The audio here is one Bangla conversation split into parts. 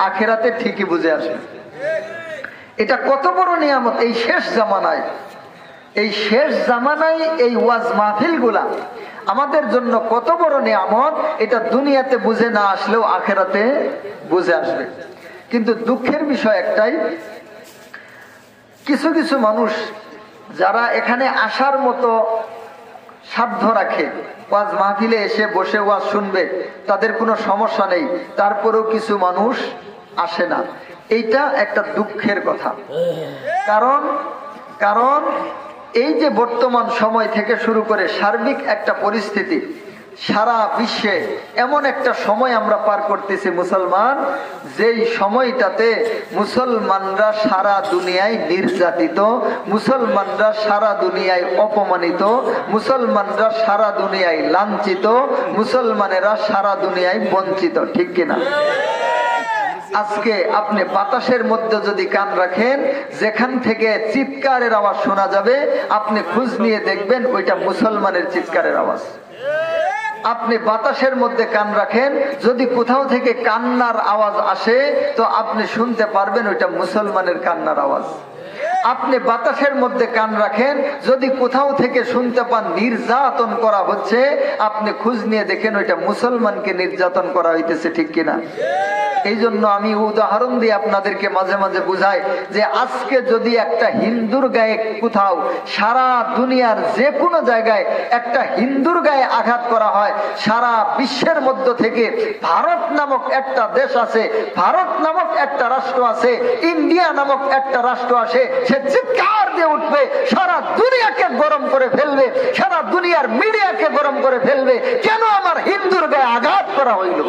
আখেরাতে ঠিকই বুঝে আসবে। এটা কত বড় নিয়ামত এই শেষ জামানায়। এই শেষ জামানায় এই ওয়াজ মাহফিল গুলা আমাদের জন্য কত বড় নিয়ামত, এটা দুনিয়াতে বুঝে না আসলেও আখেরাতে বুঝে আসবে। কিন্তু দুঃখের বিষয় একটাই, কিছু কিছু মানুষ যারা এখানে আসার মতো সাধ্য রাখে, ওয়াজ মাহফিলে এসে বসে ওয়াজ শুনবে, তাদের কোনো সমস্যা নেই, তারপরেও কিছু মানুষ আসে না। এইটা একটা দুঃখের কথা। কারণ এই যে বর্তমান সময় থেকে শুরু করে সার্বিক একটা পরিস্থিতি, সারা বিশ্বে এমন একটা সময় আমরা পার করতেছি মুসলমান, যেই সময়টাতে মুসলমানরা সারা দুনিয়ায় নির্যাতিত, মুসলমানরা সারা দুনিয়ায় অপমানিত, মুসলমানরা সারা দুনিয়ায় লাঞ্ছিত, মুসলমানেরা সারা দুনিয়ায় বঞ্চিত। ঠিক কিনা? আজকে আপনি বাতাসের মধ্যে যদি কান রাখেন, যেখান থেকে চিৎকারের আওয়াজ শোনা যাবে, আপনি খোঁজ নিয়ে দেখবেন ওইটা মুসলমানের চিৎকারের আওয়াজ। আপনি বাতাসের মধ্যে কান রাখেন, যদি কোথাও থেকে কান্নার আওয়াজ আসে তো আপনি শুনতে পারবেন ওইটা মুসলমানের কান্নার আওয়াজ। আপনি বাতাসের মধ্যে কান রাখেন, যদি কোথাও থেকে শুনতে পান নির্যাতন করা হচ্ছে, আপনি খোঁজ নিয়ে দেখেন ওইটা মুসলমানকে নির্যাতন করা হইতেছে। ঠিক কিনা? এই জন্য আমি উদাহরণ দিয়ে আপনাদেরকে মাঝে মাঝে বুঝাই যে আজকে যদি একটা হিন্দুর গায়ে কোথাও, সারা দুনিয়ার যে কোনো জায়গায় একটা হিন্দুর গায়ে আঘাত করা হয়, সারা বিশ্বের মধ্য থেকে ভারত নামক একটা দেশ আছে, ভারত নামক একটা রাষ্ট্র আছে, ইন্ডিয়া নামক একটা রাষ্ট্র আছে, সে চিৎকার দিয়ে উঠবে, সারা দুনিয়াকে গরম করে ফেলবে, সারা দুনিয়ার মিডিয়াকে গরম করে ফেলবে, কেন আমার হিন্দুর গায়ে আঘাত করা হইল।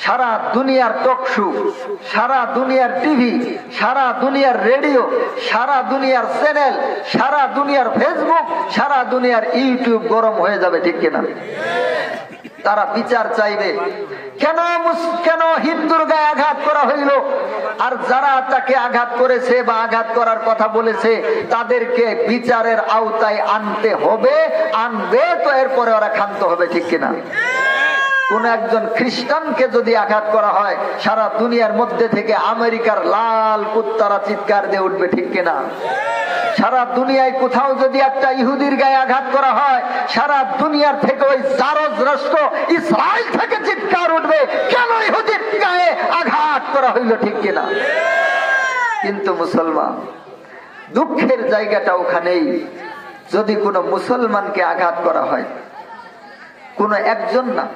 সারা দুনিয়ার টকশো, সারা দুনিয়ার টিভি, সারা দুনিয়ার রেডিও, সারা দুনিয়ার চ্যানেল, সারা দুনিয়ার ফেসবুক, সারা দুনিয়ার ইউটিউব গরম হয়ে যাবে। ঠিক কিনা? তারা বিচার চাইবে, কেন হিন্দুর গায়ে আঘাত করা হইল, আর যারা তাকে আঘাত করেছে বা আঘাত করার কথা বলেছে তাদেরকে বিচারের আওতায় আনতে হবে, আনবে তো এরপরে ওরা ক্ষান্ত হবে। ঠিক কিনা? কোন একজন খ্রিস্টানকে যদি আঘাত করা হয়, সারা দুনিয়ার মধ্যে থেকে আমেরিকার লাল কুত্তারা চিৎকার দিয়ে উঠবে। ঠিক কিনা? সারা দুনিয়ায় কোথাও যদি একটা ইহুদির গায়ে আঘাত করা হয়, সারা দুনিয়ার থেকে ওই জারজ রাষ্ট্র ইসরায়েল থেকে চিৎকার উঠবে, কেন ইহুদির গায়ে আঘাত করা হইল। ঠিক কিনা? কিন্তু মুসলমান, দুঃখের জায়গাটা ওখানেই, যদি কোনো মুসলমানকে আঘাত করা হয়, কোনো একজন না,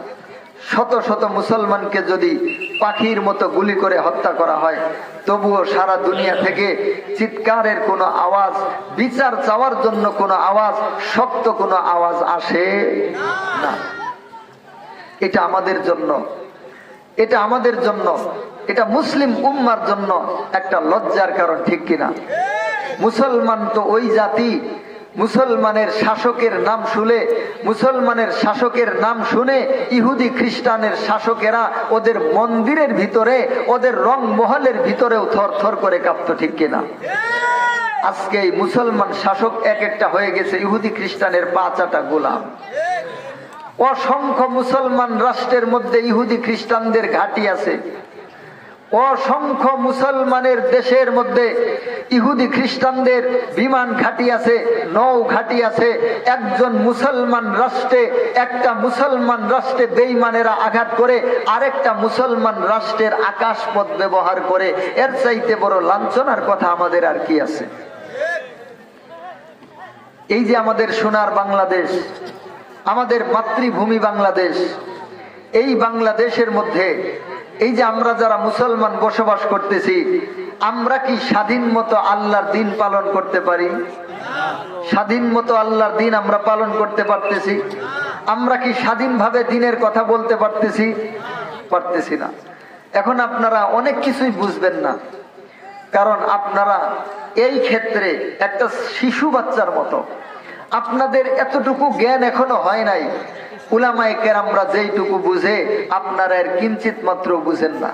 শত শত মুসলমানকে যদি পাখির মতো গুলি করে হত্যা করা হয়, তবুও সারা দুনিয়া থেকে চিৎকারের কোনো আওয়াজ, বিচার চাওয়ার জন্য কোনো আওয়াজ, শক্ত কোনো আওয়াজ আসে না। এটা আমাদের জন্য, এটা মুসলিম উম্মার জন্য একটা লজ্জার কারণ। ঠিক কিনা? মুসলমান তো ওই জাতি, মুসলমানের শাসকের নাম শুনে, মুসলমানের শাসকের নাম শুনে ইহুদি খ্রিস্টানের শাসকেরা ওদের মন্দিরের ভিতরে, ওদের রং মহলের ভিতরেও থর থর করে কাঁপতো। ঠিক কিনা? আজকে এই মুসলমান শাসক এক একটা হয়ে গেছে ইহুদি খ্রিস্টানের পা চাটা গোলাম। অসংখ্য মুসলমান রাষ্ট্রের মধ্যে ইহুদি খ্রিস্টানদের ঘাঁটি আছে, অসংখ্য মুসলমানের দেশের মধ্যে ইহুদি খ্রিস্টানদের বিমান ঘাঁটি আছে, নৌ ঘাঁটি আছে। একজন মুসলমান রাষ্ট্রে, একটা মুসলমান রাষ্ট্রে বেঈমানেরা আঘাত করে আরেকটা মুসলমান রাষ্ট্রের আকাশপথ ব্যবহার করে, এর চাইতে বড় লাঞ্ছনার কথা আমাদের আর কি আছে? এই যে আমাদের সোনার বাংলাদেশ, আমাদের মাতৃভূমি বাংলাদেশ, এই বাংলাদেশের মধ্যে এই যে আমরা যারা মুসলমান বসবাস করতেছি, আমরা কি স্বাধীন মতো আল্লাহর দিন পালন করতে পারি? স্বাধীন মতো আল্লাহর দিন আমরা পালন করতে পারতেছি? আমরা কি স্বাধীনভাবে দিনের কথা বলতে পারতেছি না। এখন আপনারা অনেক কিছুই বুঝবেন না, কারণ আপনারা এই ক্ষেত্রে একটা শিশু বাচ্চার মতো, আপনাদের এতটুকু জ্ঞান এখনো হয় নাই। উলামায়ে কেরামরা যেইটুকু বুঝে আপনারা এর কিঞ্চিত মাত্র বুঝেন না।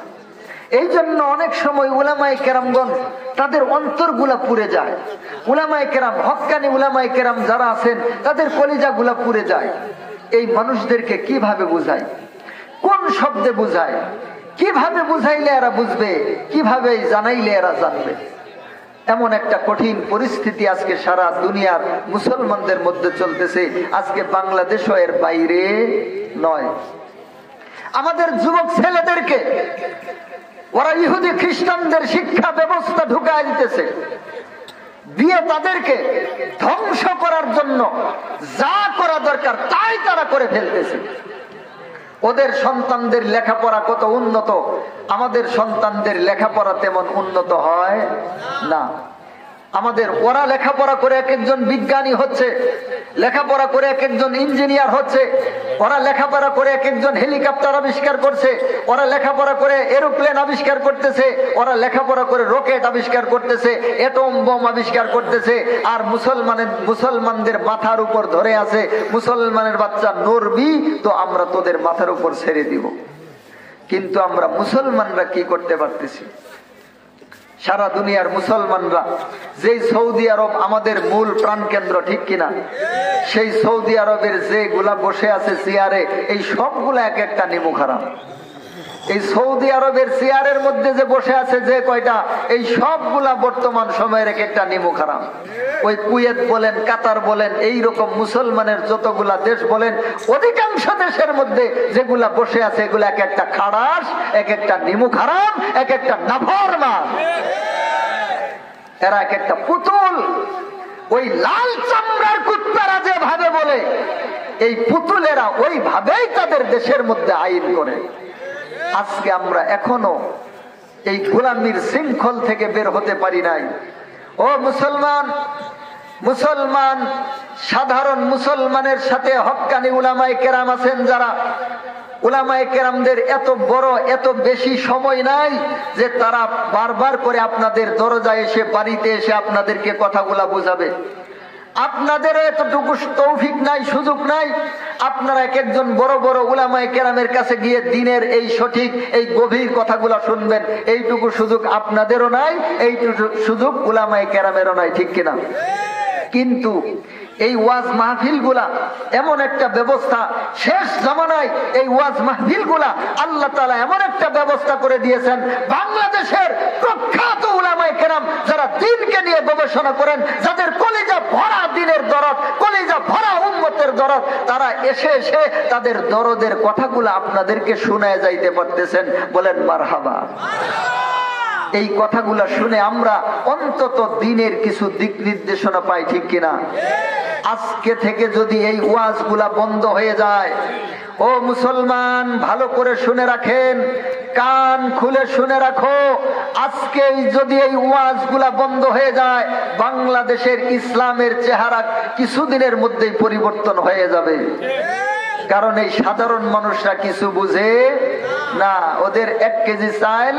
এই জন্য অনেক সময় উলামায়ে কেরামগণ তাদের অন্তরগুলা পুড়ে যায়। উলামায়ে কেরাম, হক্কানি উলামায়ে কেরাম যারা আছেন, তাদের কলিজাগুলা পুড়ে যায়। এই মানুষদেরকে কিভাবে বুঝায়, কোন শব্দে বুঝায়, কিভাবে বুঝাইলে এরা বুঝবে, কিভাবে জানাইলে এরা জানবে? এমন একটা কঠিন পরিস্থিতি আজকে সারা দুনিয়ার মুসলমানদের মধ্যে চলতেছে। আজকে বাংলাদেশও এর বাইরে নয়। আমাদের যুবক ছেলেদেরকে ওরা ইহুদি খ্রিস্টানদের শিক্ষা ব্যবস্থা ঢুকায় দিতেছে, দিয়ে তাদেরকে ধ্বংস করার জন্য যা করা দরকার তাই তারা করে ফেলতেছে। ওদের সন্তানদের লেখাপড়া কত উন্নত, আমাদের সন্তানদের লেখাপড়া তেমন উন্নত হয় না। আমাদের ওরা লেখাপড়া করে এক একজন বিজ্ঞানী হচ্ছে, লেখাপড়া করে এক একজন ইঞ্জিনিয়ার হচ্ছে, ওরা লেখাপড়া করে এক একজন হেলিকপ্টার আবিষ্কার করছে, ওরা লেখাপড়া করে এরোপ্লেন আবিষ্কার করতেছে, ওরা লেখাপড়া করে রকেট আবিষ্কার করতেছে, এটম বোম আবিষ্কার করতেছে। আর মুসলমানদের মাথার উপর ধরে আছে, মুসলমানের বাচ্চা নড়বি তো আমরা তোদের মাথার উপর ছেড়ে দিব। কিন্তু আমরা মুসলমানরা কি করতে পারতেছি? সারা দুনিয়ার মুসলমানরা, যেই সৌদি আরব আমাদের মূল প্রাণকেন্দ্র, ঠিক কিনা, সেই সৌদি আরবের যেগুলা বসে আছে চেয়ারে, এই সবগুলা এক একটা নিমুখ হারাম। এই সৌদি আরবের চেয়ারের মধ্যে যে বসে আছে যে কয়টা, এই সবগুলা বর্তমান সময়ের এক একটা নিমুখ হারাম। ওই কুয়েত বলেন, কাতার বলেন, এই রকম মুসলমানের যতগুলা দেশ বলেন, অধিকাংশ দেশের মধ্যে যেগুলা বসে আছে এগুলা এক একটা খাড়াস, এক একটা নিমুখ হারাম, এক একটা নাফরমান। এরা এক একটা পুতুল। ওই লাল চামড়ার কুত্তারা যেভাবে বলে, এই পুতুলেরা ওইভাবেই তাদের দেশের মধ্যে আইন করে। আজকে আমরা এখনো এই গোলামির শৃঙ্খল থেকে বের হতে পারি নাই। ও মুসলমান, মুসলমান সাধারণ মুসলমানের সাথে হক্কানি উলামায়ে কেরাম আছেন যারা, উলামায়ে কেরামদের এত বড় এত বেশি সময় নাই যে তারা বারবার করে আপনাদের দরজায় এসে, বাড়িতে এসে আপনাদেরকে কথাগুলা বুঝাবে। আপনাদেরও এতটুকু তৌফিক নাই, সুযোগ নাই। আপনারা এক একজন বড় বড় উলামায়ে কেরামের কাছে গিয়ে দিনের এই সঠিক এই গভীর কথাগুলা শুনবেন, এইটুকু সুযোগ আপনাদেরও নাই, এইটুকু সুযোগ উলামায়ে কেরামেরও নাই, ঠিক কিনা? কিন্তু এই ওয়াজ মাহফিল গুলা এমন একটা ব্যবস্থা, শেষ জামানায় এই ওয়াজ মাহফিল গুলা আল্লাহ তাআলা এমন একটা ব্যবস্থা করে দিয়েছেন, বাংলাদেশের প্রখ্যাত উলামায়ে কেরাম যারা দ্বীনকে নিয়ে গবেষণা করেন, যাদের কলিজা ভরা দ্বীনের দরদ, কলিজা ভরা উম্মতের দরদ, তারা এসে এসে তাদের দরদের কথাগুলো আপনাদেরকে শোনায় যাইতে পারতেছেন। বলেন মারহাবা। এই কথাগুলা শুনে আমরা অন্তত দ্বীনের কিছু দিক নির্দেশনা পাই, ঠিক কিনা? আজকে থেকে যদি এই ওয়াজগুলা বন্ধ হয়ে যায়, ও মুসলমান ভালো করে শুনে রাখেন, কান খুলে শুনে রাখো, আজকে যদি এই ওয়াজগুলা বন্ধ হয়ে যায়, বাংলাদেশের ইসলামের চেহারা কিছুদিনের মধ্যেই পরিবর্তন হয়ে যাবে। কারণ এই সাধারণ মানুষরা কিছু বুঝে না। ওদের 1 কেজি চাল,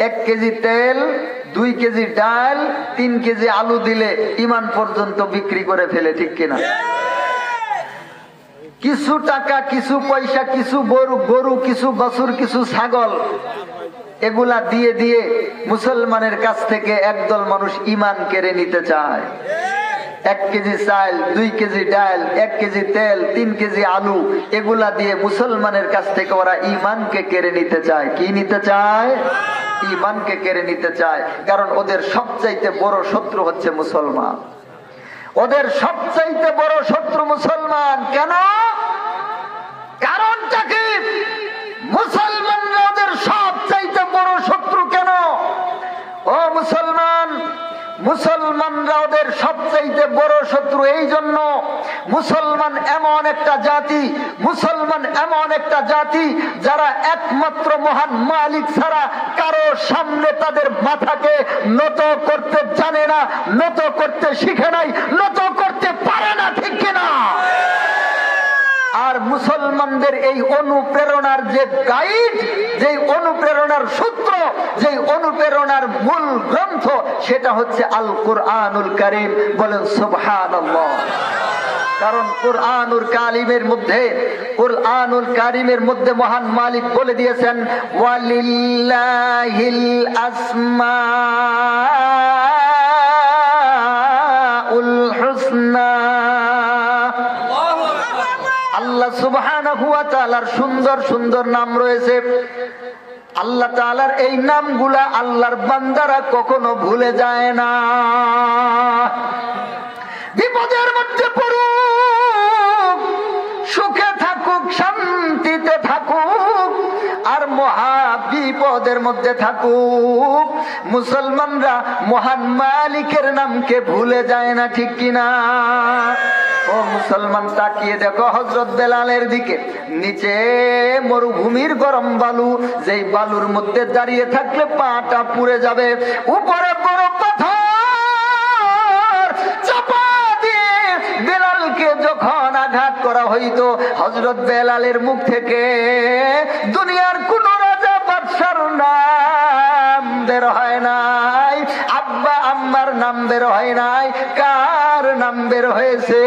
1 কেজি তেল, 2 কেজি ডাল, 3 কেজি আলু দিলে ইমান পর্যন্ত বিক্রি করে ফেলে, ঠিক কিনা? কিছু টাকা, কিছু পয়সা, কিছু গরু, কিছু বাছুর, কিছু ছাগল, এগুলা দিয়ে দিয়ে মুসলমানের কাছ থেকে একদল মানুষ ইমান কেড়ে নিতে চায়। 1 কেজি চাল, 2 কেজি ডাল, 1 কেজি তেল, 3 কেজি আলু, এগুলা দিয়ে মুসলমানের কাছ থেকে ওরা ইমানকে কেড়ে নিতে চায়। কি নিতে চায়? ইমানকে কেড়ে নিতে চায়। কারণ ওদের সবচাইতে বড় শত্রু হচ্ছে মুসলমান। ওদের সবচাইতে বড় শত্রু মুসলমান। কেন? কারণটা কি? মুসলমানরা ওদের সবচাইতে বড় শত্রু কেন? ও মুসলমান, মুসলমানরা ওদের সবচাইতে বড় শত্রু এই জন্য, মুসলমান এমন একটা জাতি, মুসলমান এমন একটা জাতি যারা একমাত্র মহান মালিক ছাড়া কারো সামনে তাদের মাথাকে নত করতে জানে না, নত করতে শিখে নাই, নত করতে পারে না, ঠিক কিনা? আর মুসলমানদের এই অনুপ্রেরণার যে গাইড, যে অনুপ্রেরণার সূত্র, যে অনুপ্রেরণার মূল গ্রন্থ, সেটা হচ্ছে আল কুরআনুল কারীম। বলেন সুবহানাল্লাহ। কারণ কুরআনুল কারীমের মধ্যে মহান মালিক বলে দিয়েছেন, ওয়ালিল্লাহিল আসমাউল হুসনা। আল্লাহ সুবহানাহু ওয়া তাআলার সুন্দর সুন্দর নাম রয়েছে। আল্লাহ তাআলার এই নামগুলা আল্লাহর বান্দারা কখনো ভুলে যায় না। বিপদের মধ্যে পড়ুক, সুখে থাকুক, শান্তিতে থাকুক, আর মহা বিপদের মধ্যে থাকুক, মুসলমানরা মহান মালিকের নামকে ভুলে যায় না, ঠিক কিনা? ও মুসলমান, তাকিয়ে দেখো হযরত বেলালের দিকে। নিচে মরুভূমির গরম বালু, যেই বালুর মধ্যে দাঁড়িয়ে থাকলে পাটা পুড়ে যাবে, উপরে বড় পাথর চাপা দিয়ে বেলালকে যখন আঘাত করা হইতো, হযরত বেলালের মুখ থেকে দুনিয়ার কোন রাজা বাদশার নাম বের হয় নাই, আব্বা আম্মার নাম বের হয় নাই, কার নাম বের হয়েছে?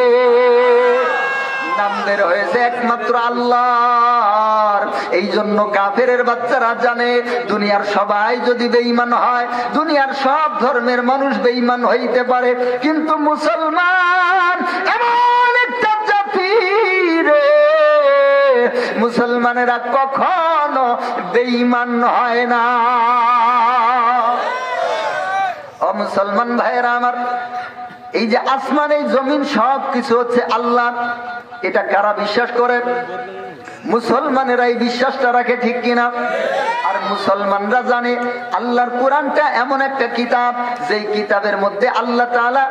নাম বের হয়েছে একমাত্র আল্লাহর। এই জন্য কাফেরের বাচ্চারা জানে, দুনিয়ার সবাই যদি বেঈমান হয়, দুনিয়ার সব ধর্মের মানুষ বেঈমান হইতে পারে, কিন্তু মুসলমান এমন একটা জাতি রে, মুসলমানেরা কখনো বেঈমান হয় না। ও মুসলমান ভাইয়েরা আমার, এই যে আসমান, এই জমিন, সব কিছু হচ্ছে আল্লাহ। এটা কারা বিশ্বাস করে? মুসলমানেরা এই বিশ্বাসটা রাখে, ঠিক কিনা? আর মুসলমানরা জানে আল্লাহর কোরআনটা এমন একটা কিতাব, যেই কিতাবের মধ্যে আল্লাহ তাআলা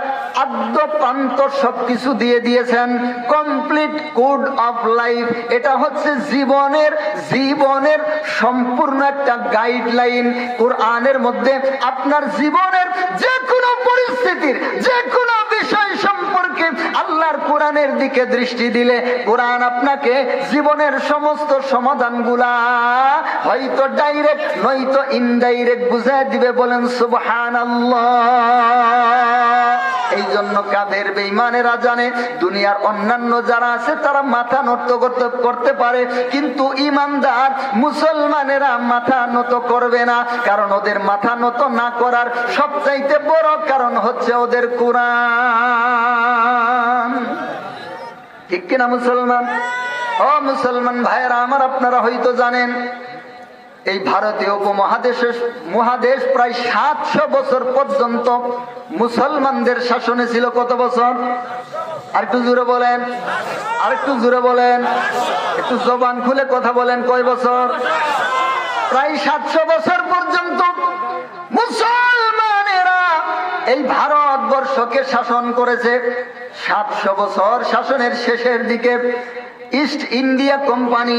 আদ্য প্রান্ত সবকিছু দিয়ে দিয়েছেন, কমপ্লিট কোড অফ লাইফ। এটা হচ্ছে জীবনের সম্পূর্ণ একটা গাইডলাইন। কোরআনের মধ্যে আপনার জীবনের যে কোনো পরিস্থিতির, যে কোনো বিষয় সম্পর্কে আল্লাহর কোরআনের দিকে দৃষ্টি দিলে, কোরআন আপনাকে জীবনের সমস্ত সমাধানগুলা হয়তো ডাইরেক্ট নয়তো ইনডাইরেক্ট বুঝায় দিবে। বলেন সুবহানাল্লাহ। এই জন্য কাফের বেঈমানেরা জানে দুনিয়ার অন্যান্য যারা আছে তারা মাথা নত করতে পারে, কিন্তু ঈমানদার মুসলমানেরা মাথা নত করবে না। কারণ ওদের মাথা নত না করার সবচাইতে বড় কারণ হচ্ছে ওদের কোরআন, ঠিক কিনা মুসলমান? ও মুসলমান ভাইয়েরা আমার, আপনারা হয়তো জানেন এই ভারতীয় মহাদেশ প্রায় 700 বছর পর্যন্ত মুসলমানদের শাসনে ছিল। কত বছর? আরেকটু জোরে বলেন, আরেকটু জোরে বলেন, একটু জবান খুলে কথা বলেন। কয় বছর? প্রায় 700 বছর পর্যন্ত মুসলমানেরা এই ভারতবর্ষকে শাসন করেছে। 700 বছর শাসনের শেষের দিকে ইস্ট ইন্ডিয়া কোম্পানি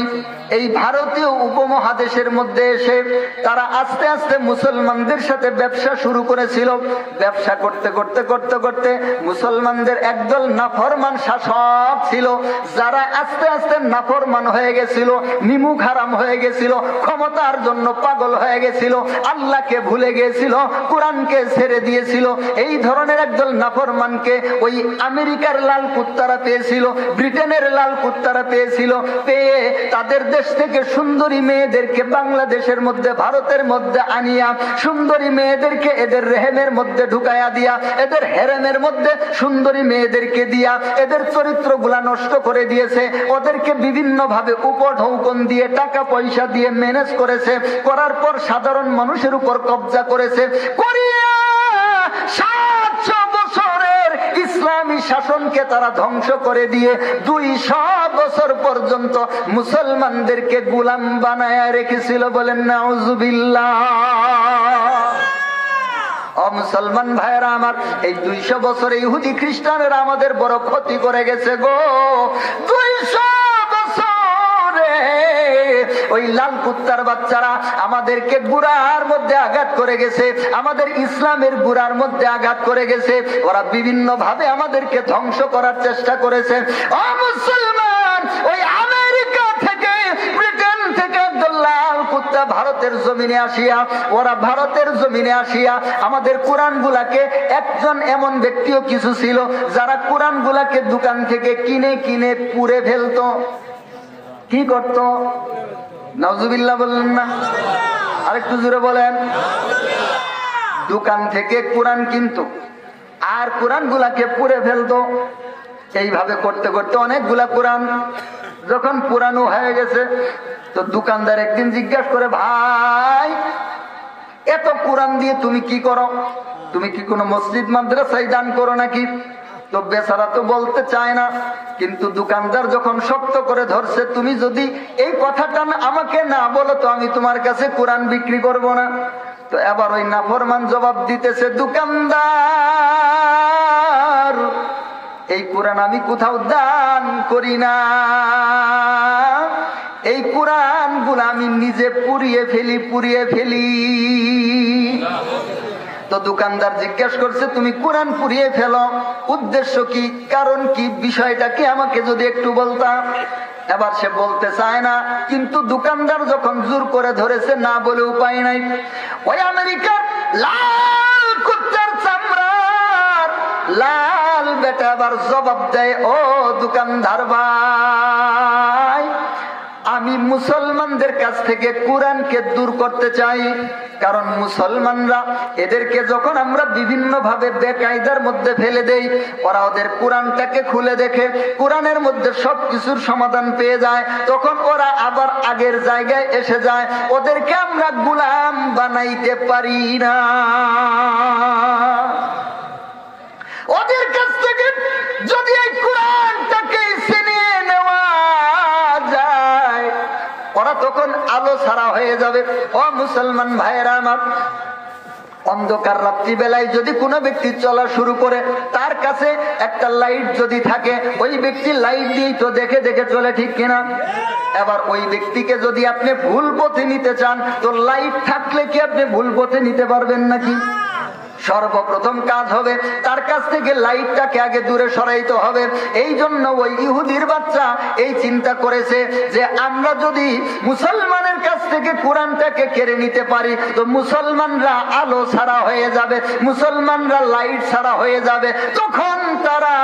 এই ভারতীয় উপমহাদেশের মধ্যে এসে তারা আস্তে আস্তে মুসলমানদের সাথে ব্যবসা শুরু করেছিল। ব্যবসা করতে করতে করতে করতে মুসলমানদের একদল নাফরমান শাসক ছিল, যারা আস্তে আস্তে নাফরমান হয়ে গেছিল, নিমুখ হারাম হয়ে গেছিল, ক্ষমতার জন্য পাগল হয়ে গেছিল, আল্লাহকে ভুলে গিয়েছিল, কোরআনকে ছেড়ে দিয়েছিল। এই ধরনের একদল নাফরমানকে ওই আমেরিকার লাল কুত্তারা পেয়েছিল, ব্রিটেনের লাল কুত্তারা পেয়েছিল। পেয়ে তাদের দেশ থেকে সুন্দরী মেয়েদেরকে বাংলাদেশের মধ্যে, ভারতের মধ্যে আনিয়া সুন্দরী মেয়েদেরকে এদের রেহেমের মধ্যে ঢুকাইয়া দিয়া, এদের হেরেমের মধ্যে সুন্দরী মেয়েদেরকে দিয়া এদের চরিত্রগুলা নষ্ট করে দিয়েছে। ওদেরকে বিভিন্ন ভাবে উপঢৌকন দিয়ে, টাকা পয়সা দিয়ে ম্যানেজ করেছে। করার পর সাধারণ মানুষের উপর কব্জা করেছে। করিয়া 700 বছরের ইসলামী শাসনকে তারা ধ্বংস করে দিয়ে 200 বছর পর্যন্ত মুসলমানদেরকে গোলাম বানায়া রেখেছিল। বলেন নাউজুবিল্লাহ। ও মুসলমান ভাইরা আমার, এই 200 বছরে ইহুদি খ্রিস্টানেরা আমাদের বড় ক্ষতি করে গেছে গো। 200 বছরে ওই লাল কুত্তার বাচ্চারা আমাদেরকে গুড়ার মধ্যে আঘাত করে গেছে, আমাদের ইসলামের গুড়ার মধ্যে আঘাত করে গেছে। ওরা বিভিন্ন ভাবে আমাদেরকে ধ্বংস করার চেষ্টা করেছে। ও মুসলমান, ওই আমেরিকা থেকে, ব্রিটেন থেকে লাল কুত্তা ভারতের জমিনে আসিয়া, ওরা ভারতের জমিনে আসিয়া আমাদের কোরআন গুলাকে, একজন এমন ব্যক্তিও কিছু ছিল যারা কোরআন গুলাকে দোকান থেকে কিনে কিনে পুড়ে ফেলতো। কি করত? নাউজুবিল্লাহ বললেন না? আরেকটু জোরে বলেন। দোকান থেকে কোরআন কিনতো আর কোরআন গুলাকে পুড়ে ফেলতো। এইভাবে করতে করতে অনেকগুলা কোরআন যখন পুরানো হয়ে গেছে, তো দোকানদার একদিন জিজ্ঞাসা করে, ভাই এত কোরআন দিয়ে তুমি কি করো? তুমি কি কোনো মসজিদ মাদ্রাসায় দান করো নাকি? তো বেচারা তো বলতে চায় না, কিন্তু দোকানদার যখন শক্ত করে ধরছে, তুমি যদি এই কথাটা আমাকে না বলো তো আমি তোমার কাছে কোরআন বিক্রি করব না। তো এবার ওই নাফরমান জবাব দিতেছে, দোকানদার এই কোরআন আমি কোথাও দান করি না, এই কোরআন গুলো আমি নিজে পুড়িয়ে ফেলি। তো দোকানদার জিজ্ঞাসা করছে, তুমি কোরআন পুড়িয়ে ফেলো, উদ্দেশ্য কি, কারণ কি, বিষয়টা কি আমাকে যদি একটু বলতাম। এবার সে বলতে চায় না, কিন্তু দোকানদার যখন জোর করে ধরেছে, না বলে উপায় নাই। ওই আমেরিকার লাল কুত্তার চামড়ার লাল বেটা আবার জবাব দেয়, ও দোকানদার ভাই, আমি মুসলমানদের কাছ থেকে কোরআনকে দূর করতে চাই। কারণ মুসলমানরা এদেরকে যখন আমরা বিভিন্ন ভাবে বেকায়দার মধ্যে ফেলে দেই, ওরা ওদের কোরআনটাকে খুলে দেখে, কোরআনের মধ্যে সবকিছুর সমাধান পেয়ে যায়, তখন ওরা আবার আগের জায়গায় এসে যায়। ওদেরকে আমরা গোলাম বানাইতে পারি না। ওদের কাছ থেকে যদি এই কোরআনটাকে ছিনিয়ে নেওয়া যায়, ওরা তখন আলো ছাড়া হয়ে যাবে। ও মুসলমান ভাইয়েরা আমার, অন্ধকার রাত্রি বেলায় যদি কোনো ব্যক্তি চলা শুরু করে, তার কাছে একটা লাইট যদি থাকে, ওই ব্যক্তি লাইট দিয়েই তো দেখে দেখে চলে, ঠিক কিনা? এবার ওই ব্যক্তিকে যদি আপনি ভুল পথে নিতে চান, তো লাইট থাকলে কি আপনি ভুল পথে নিতে পারবেন নাকি? সর্বপ্রথম কাজ হবে তার কাছ থেকে লাইটটাকে আগে দূরে সরাইতে হবে। এই জন্য ওই ইহুদির বাচ্চা এই চিন্তা করেছে যে আমরা যদি মুসলমানের কাছ থেকে কোরআনটাকে কেড়ে নিতে পারি, তো মুসলমানরা আলো ছাড়া হয়ে যাবে, মুসলমানরা লাইট ছাড়া হয়ে যাবে, তখন তারা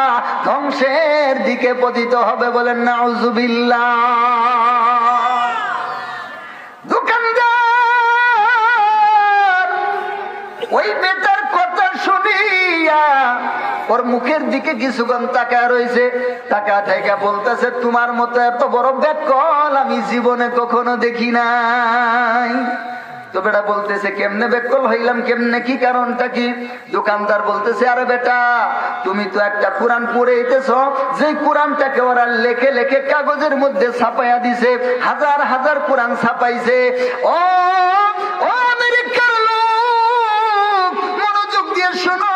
ধ্বংসের দিকে পতিত হবে। বলেন নাউজুবিল্লাহ। দোকানদার ওই বেটার কথা শুনিয়া ওর মুখের দিকে কিছুক্ষণ তাকায় রয়েছে, তাকা থেকে বলতেছে, তোমার মতো এত বড় বেকল আমি জীবনে কখনো দেখি নাই। তো বেটা বলতেছে, কেমনে বেকল হইলাম, কেমনে, কি কারণটা কি? দোকানদার বলতেছে, আরে বেটা, তুমি তো একটা কোরআন পড়েইতেছ, যে কোরআনটাকে ওরা লেখে লেখে কাগজের মধ্যে ছাপাইয়া দিছে, হাজার হাজার কোরআন ছাপাইছে। ও আমেরিকার লোক, মনোযোগ দিয়ে শোনো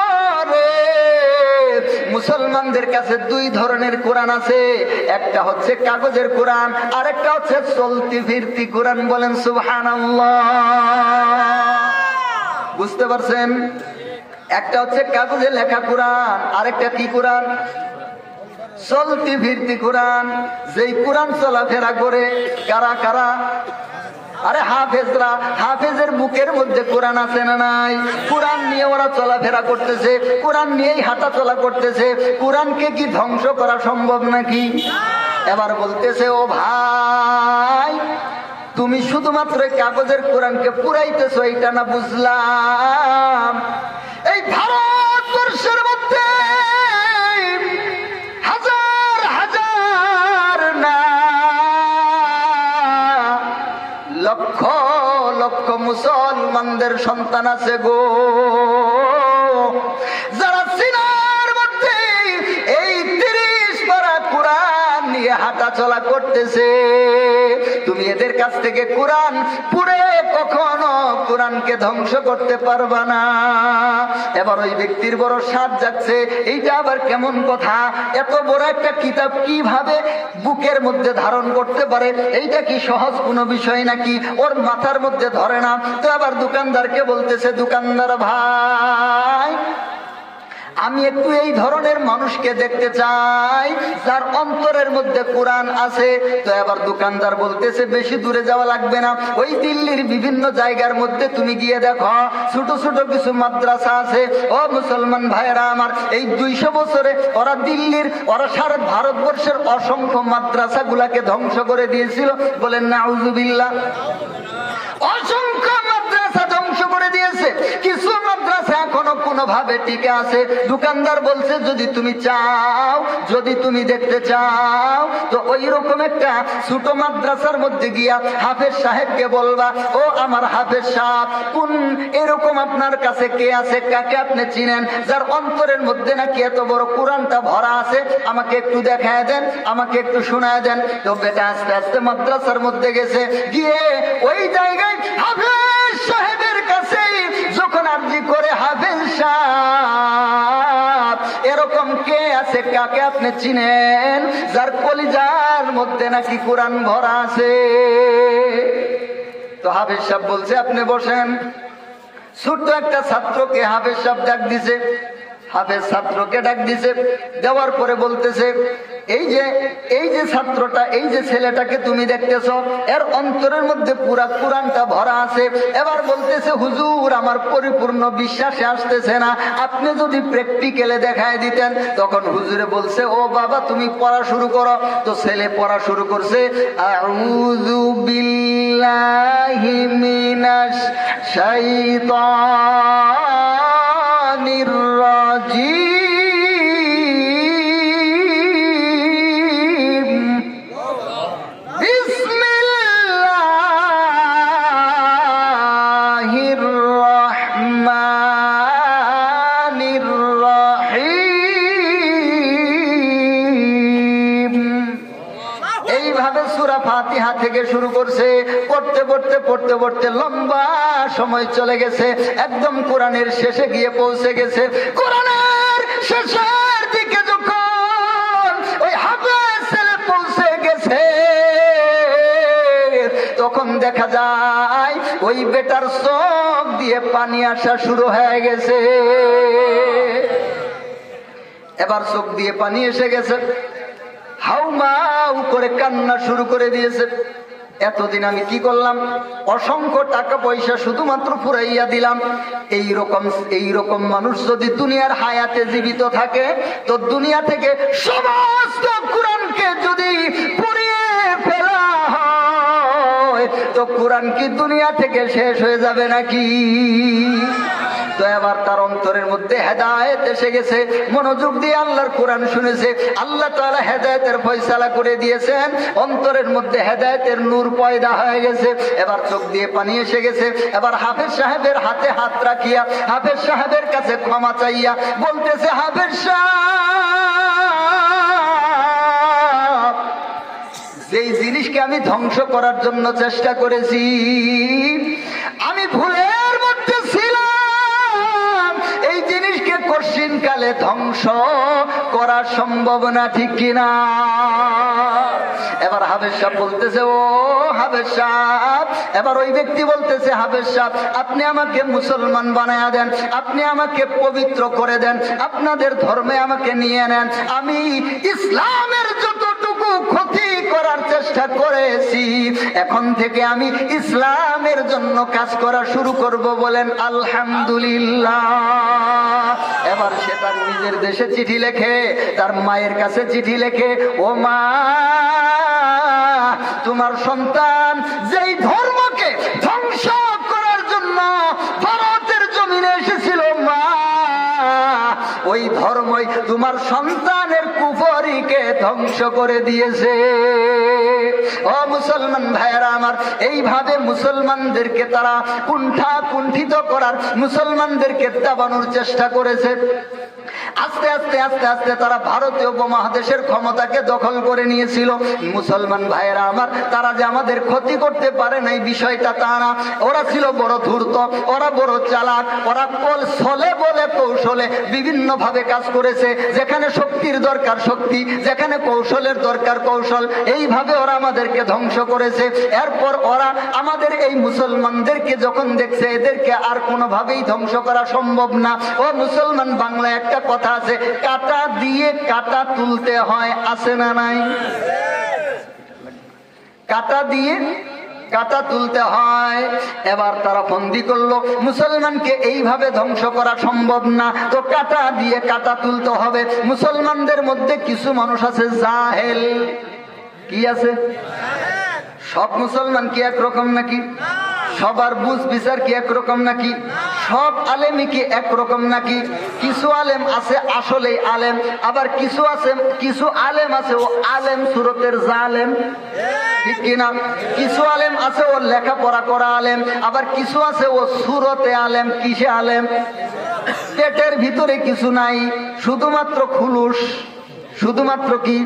রে, মুসলমানদের কাছে দুই ধরনের কোরআন আছে, একটা হচ্ছে কাগজের কোরআন, আর একটা হচ্ছে চলতি ফিরতি কোরআন। বলেন সুবহানাল্লাহ। বুঝতে পারছেন? একটা হচ্ছে কাগজে লেখা কোরআন, আরেকটা কি কোরআন? চলতি ফিরতি কোরআন। যেই কোরআন চলাফেরা করে কারা কারা? আরে হাফেজরা, হাফেজের বুকের মধ্যে কোরআন আছে না নাই? কোরআন নিয়ে ওরা চলাফেরা করতেছে, কোরআন নিয়েই হাঁটা চলা করতেছে। কোরআনকে কি ধ্বংস করা সম্ভব নাকি? এবার বলতেছে, ও ভাই, তুমি শুধুমাত্র কাগজের কোরআনকে পুরাইতেছো, এইটা না বুঝলাম। এই ভারতবর্ষের মধ্যে হাজার হাজার না লক্ষ লক্ষ মুসলমানদের সন্তান আছে গো, যারা সিনার মধ্যে এই 30 পারা কোরআন নিয়ে হাঁটা চলা করতেছে। তুমি এদের কাছ থেকে কোরআন পুড়ে কখনো কোরআনকে ধ্বংস করতে পারবা না। এবার ওই ব্যক্তির বড় সাধ যাচ্ছে, এইটা আবার কেমন কথা? এত বড় একটা কিতাব কিভাবে বুকের মধ্যে ধারণ করতে পারে? এইটা কি সহজ কোনো বিষয় নাকি? ওর মাথার মধ্যে ধরে না। তো আবার দোকানদারকে বলতেছে, দোকানদার ভাই, আমি একটু এই ধরনের মানুষকে দেখতে চাই যার অন্তরের মধ্যে কোরআন আছে। তো এবার দোকানদার বলতেছে, বেশি দূরে যাওয়া লাগবে না, ওই দিল্লির বিভিন্ন জায়গার মধ্যে তুমি গিয়ে দেখো, ছোট ছোট কিছু মাদ্রাসা আছে। ও মুসলমান ভাইরা আমার, এই 200 বছরে ওরা দিল্লির, ওরা সারা ভারতবর্ষের অসংখ্য মাদ্রাসা গুলাকে ধ্বংস করে দিয়েছিল। বলেন নাউজুবিল্লাহ। অসংখ্য মাদ্রাসা ধ্বংস করে দিয়েছে। কিছু মাদ্রাসা এখনো কোন কোনোভাবে টিকে আছে। দোকানদার বলছে যদি তুমি চাও, যদি তুমি দেখতে চাও তো ওই রকম একটা ছোট মাদ্রাসার মধ্যে গিয়া হাফেজ সাহেবকে বলবা, ও আমার হাফেজ সাহেব, কোন এরকম আপনার কাছে কে আছে, কাকে আপনি চিনেন, যার অন্তরের মধ্যে নাকি এত বড় কোরআনটা ভরা আছে, আমাকে একটু দেখায় দেন, আমাকে একটু শোনায় দেন। তো বেটা আস্তে আস্তে মাদ্রাসার মধ্যে গেছে, গিয়ে ওই জায়গায় হাফেজ সাহেবের কাছে যখন আরজি করে, হাফেজ সাহেব এরকম কে আছে, কাকে আপনি চিনেন, যার কলিজার মধ্যে নাকি কোরআন ভরা আছে? তো হাফেজ সাহেব বলছে আপনি বসেন। ছোট্ট একটা ছাত্রকে হাফেজ সাহেব ডাক দিছে, হাফেজ ছাত্রকে ডাক দিছে, দেওয়ার পরে বলতেছে এই যে ছাত্রটা, এই যে ছেলেটাকে তুমি দেখতেছ, এর অন্তরের মধ্যে পুরা কোরআনটা ভরা আছে। এবার বলতেছে হুজুর আমার পরিপূর্ণ বিশ্বাসে আসতেছে না, আপনি যদি প্র্যাকটিক্যালে দেখায় দিতেন। তখন হুজুরে বলছে ও বাবা তুমি পড়া শুরু করো। তো ছেলে পড়া শুরু করছে, আউযু বিল্লাহি মিনাশ শাইতানির রাজিম, বিসমিল্লাহির রহমানির রহিম। এইভাবে সূরা ফাতিহা থেকে শুরু করছে। পড়তে পড়তে পড়তে পড়তে লম্বা সময় চলে গেছে, একদম কোরআনের শেষে গিয়ে পৌঁছে গেছে। কোরআনের শেষের দিকে যখন ওই হাফেজ ছেলে পৌঁছে গেছে, তখন দেখা যায় ওই বেটার চোখ দিয়ে পানি আসা শুরু হয়ে গেছে। এবার চোখ দিয়ে পানি এসে গেছে, হাউমাউ করে কান্না শুরু করে দিয়েছে। এতদিন আমি কি করলাম, অসংখ্য টাকা পয়সা শুধুমাত্র ফুরাইয়া দিলাম। এইরকম মানুষ যদি দুনিয়ার হায়াতে জীবিত থাকে, তো দুনিয়া থেকে সমস্ত কোরআনকে যদি পুড়িয়ে ফেলা হয়, তো কোরআন কি দুনিয়া থেকে শেষ হয়ে যাবে নাকি? তো এবার তার অন্তরের মধ্যে হেদায়েত এসে গেছে, মনোযোগ দিয়ে আল্লাহর কোরআন শুনেছে, আল্লাহ তাআলা হেদায়েতের ফয়সালা করে দিয়েছেন, অন্তরের মধ্যে হেদায়েতের নূর পয়দা হয়ে গেছে। এবার চোখ দিয়ে পানি এসে গেছে। এবার হাফেজ সাহেবের হাতে হাত রাখিয়া হাফেজ সাহেবের কাছে ক্ষমা চাইয়া বলতেছে, হাফেজ সাহেব, যেই জিনিসকে আমি ধ্বংস করার জন্য চেষ্টা করেছি, আমি ভুলের মধ্যে ছিলাম, এই জিনিসকে কঠিন কালে ধ্বংস করা সম্ভব না, ঠিক কিনা? এবার হাফেজ সাহেব বলতেছে, ও হাফেজ সাহেব, এবার ওই ব্যক্তি বলতেছে, হাফেজ সাহেব আপনি আমাকে মুসলমান বানায়া দেন, আপনি আমাকে পবিত্র করে দেন, আপনাদের ধর্মে আমাকে নিয়ে নেন। আমি ইসলামের যতটুকু ক্ষতি করার চেষ্টা করেছি, এখন থেকে আমি ইসলামের জন্য কাজ করা শুরু করব, বলেন আলহামদুলিল্লাহ। এবার সে তার নিজের দেশে চিঠি লেখে, তার মায়ের কাছে চিঠি লেখে, ও মা, তোমার সন্তান যেই ধর্মকে ধ্বংস করার জন্য ভারতের জমিনে এসেছিল, মা, ওই ধর্মই তোমার সন্তানের কুফরিকে ধ্বংস করে দিয়েছে। ও মুসলমান ভাইয়েরা আমার, এইভাবে মুসলমানদেরকে তারা কুণ্ঠিত করার, মুসলমানদেরকে দাবানোর চেষ্টা করেছে। আস্তে আস্তে আস্তে আস্তে তারা ভারতীয় উপমহাদেশের ক্ষমতাকে দখল করে নিয়েছিল। মুসলমান ভাইয়েরা আমার, তারা যে আমাদের ক্ষতি করতে পারে না এই বিষয়টা তা না, ওরা ছিল বড় ধূর্ত, ওরা বড় চালাক, ওরা ছলে বলে কৌশলে বিভিন্ন ভাবে কাজ করেছে। যেখানে শক্তির দরকার শক্তি, যেখানে কৌশলের দরকার কৌশল, এইভাবে ওরা আমাদেরকে ধ্বংস করেছে। এরপর ওরা আমাদের এই মুসলমানদেরকে যখন দেখছে এদেরকে আর কোনোভাবেই ধ্বংস করা সম্ভব না। ও মুসলমান, বাংলায় একটা কথা আছে, কাটা দিয়ে কাটা তুলতে হয়, আছে না নাই? কাটা দিয়ে কাটা তুলতে হয়। এবার তারা ফন্দি করলো, মুসলমানকে এইভাবে ধ্বংস করা সম্ভব না, তো কাটা দিয়ে কাটা তুলতে হবে। মুসলমানদের মধ্যে কিছু মানুষ আছে জাহেল। কি আছে? সব মুসলমান কি একরকম নাকি? সবার বুঝ বিচার কি একরকম নাকি? সব আলেমই কি একরকম নাকি? কিছু আলেম আছে আসলেই আলেম, আবার কিছু আলেম আছে ও আলেম সুরতের জালেম, ঠিক কিনা? কিছু আলেম আছে ও লেখাপড়া করা আলেম, আবার কিছু আছে ও সুরতে আলেম। কিসে আলেম? পেটের ভিতরে কিছু নাই, শুধুমাত্র খুলুস। শুধুমাত্র কি?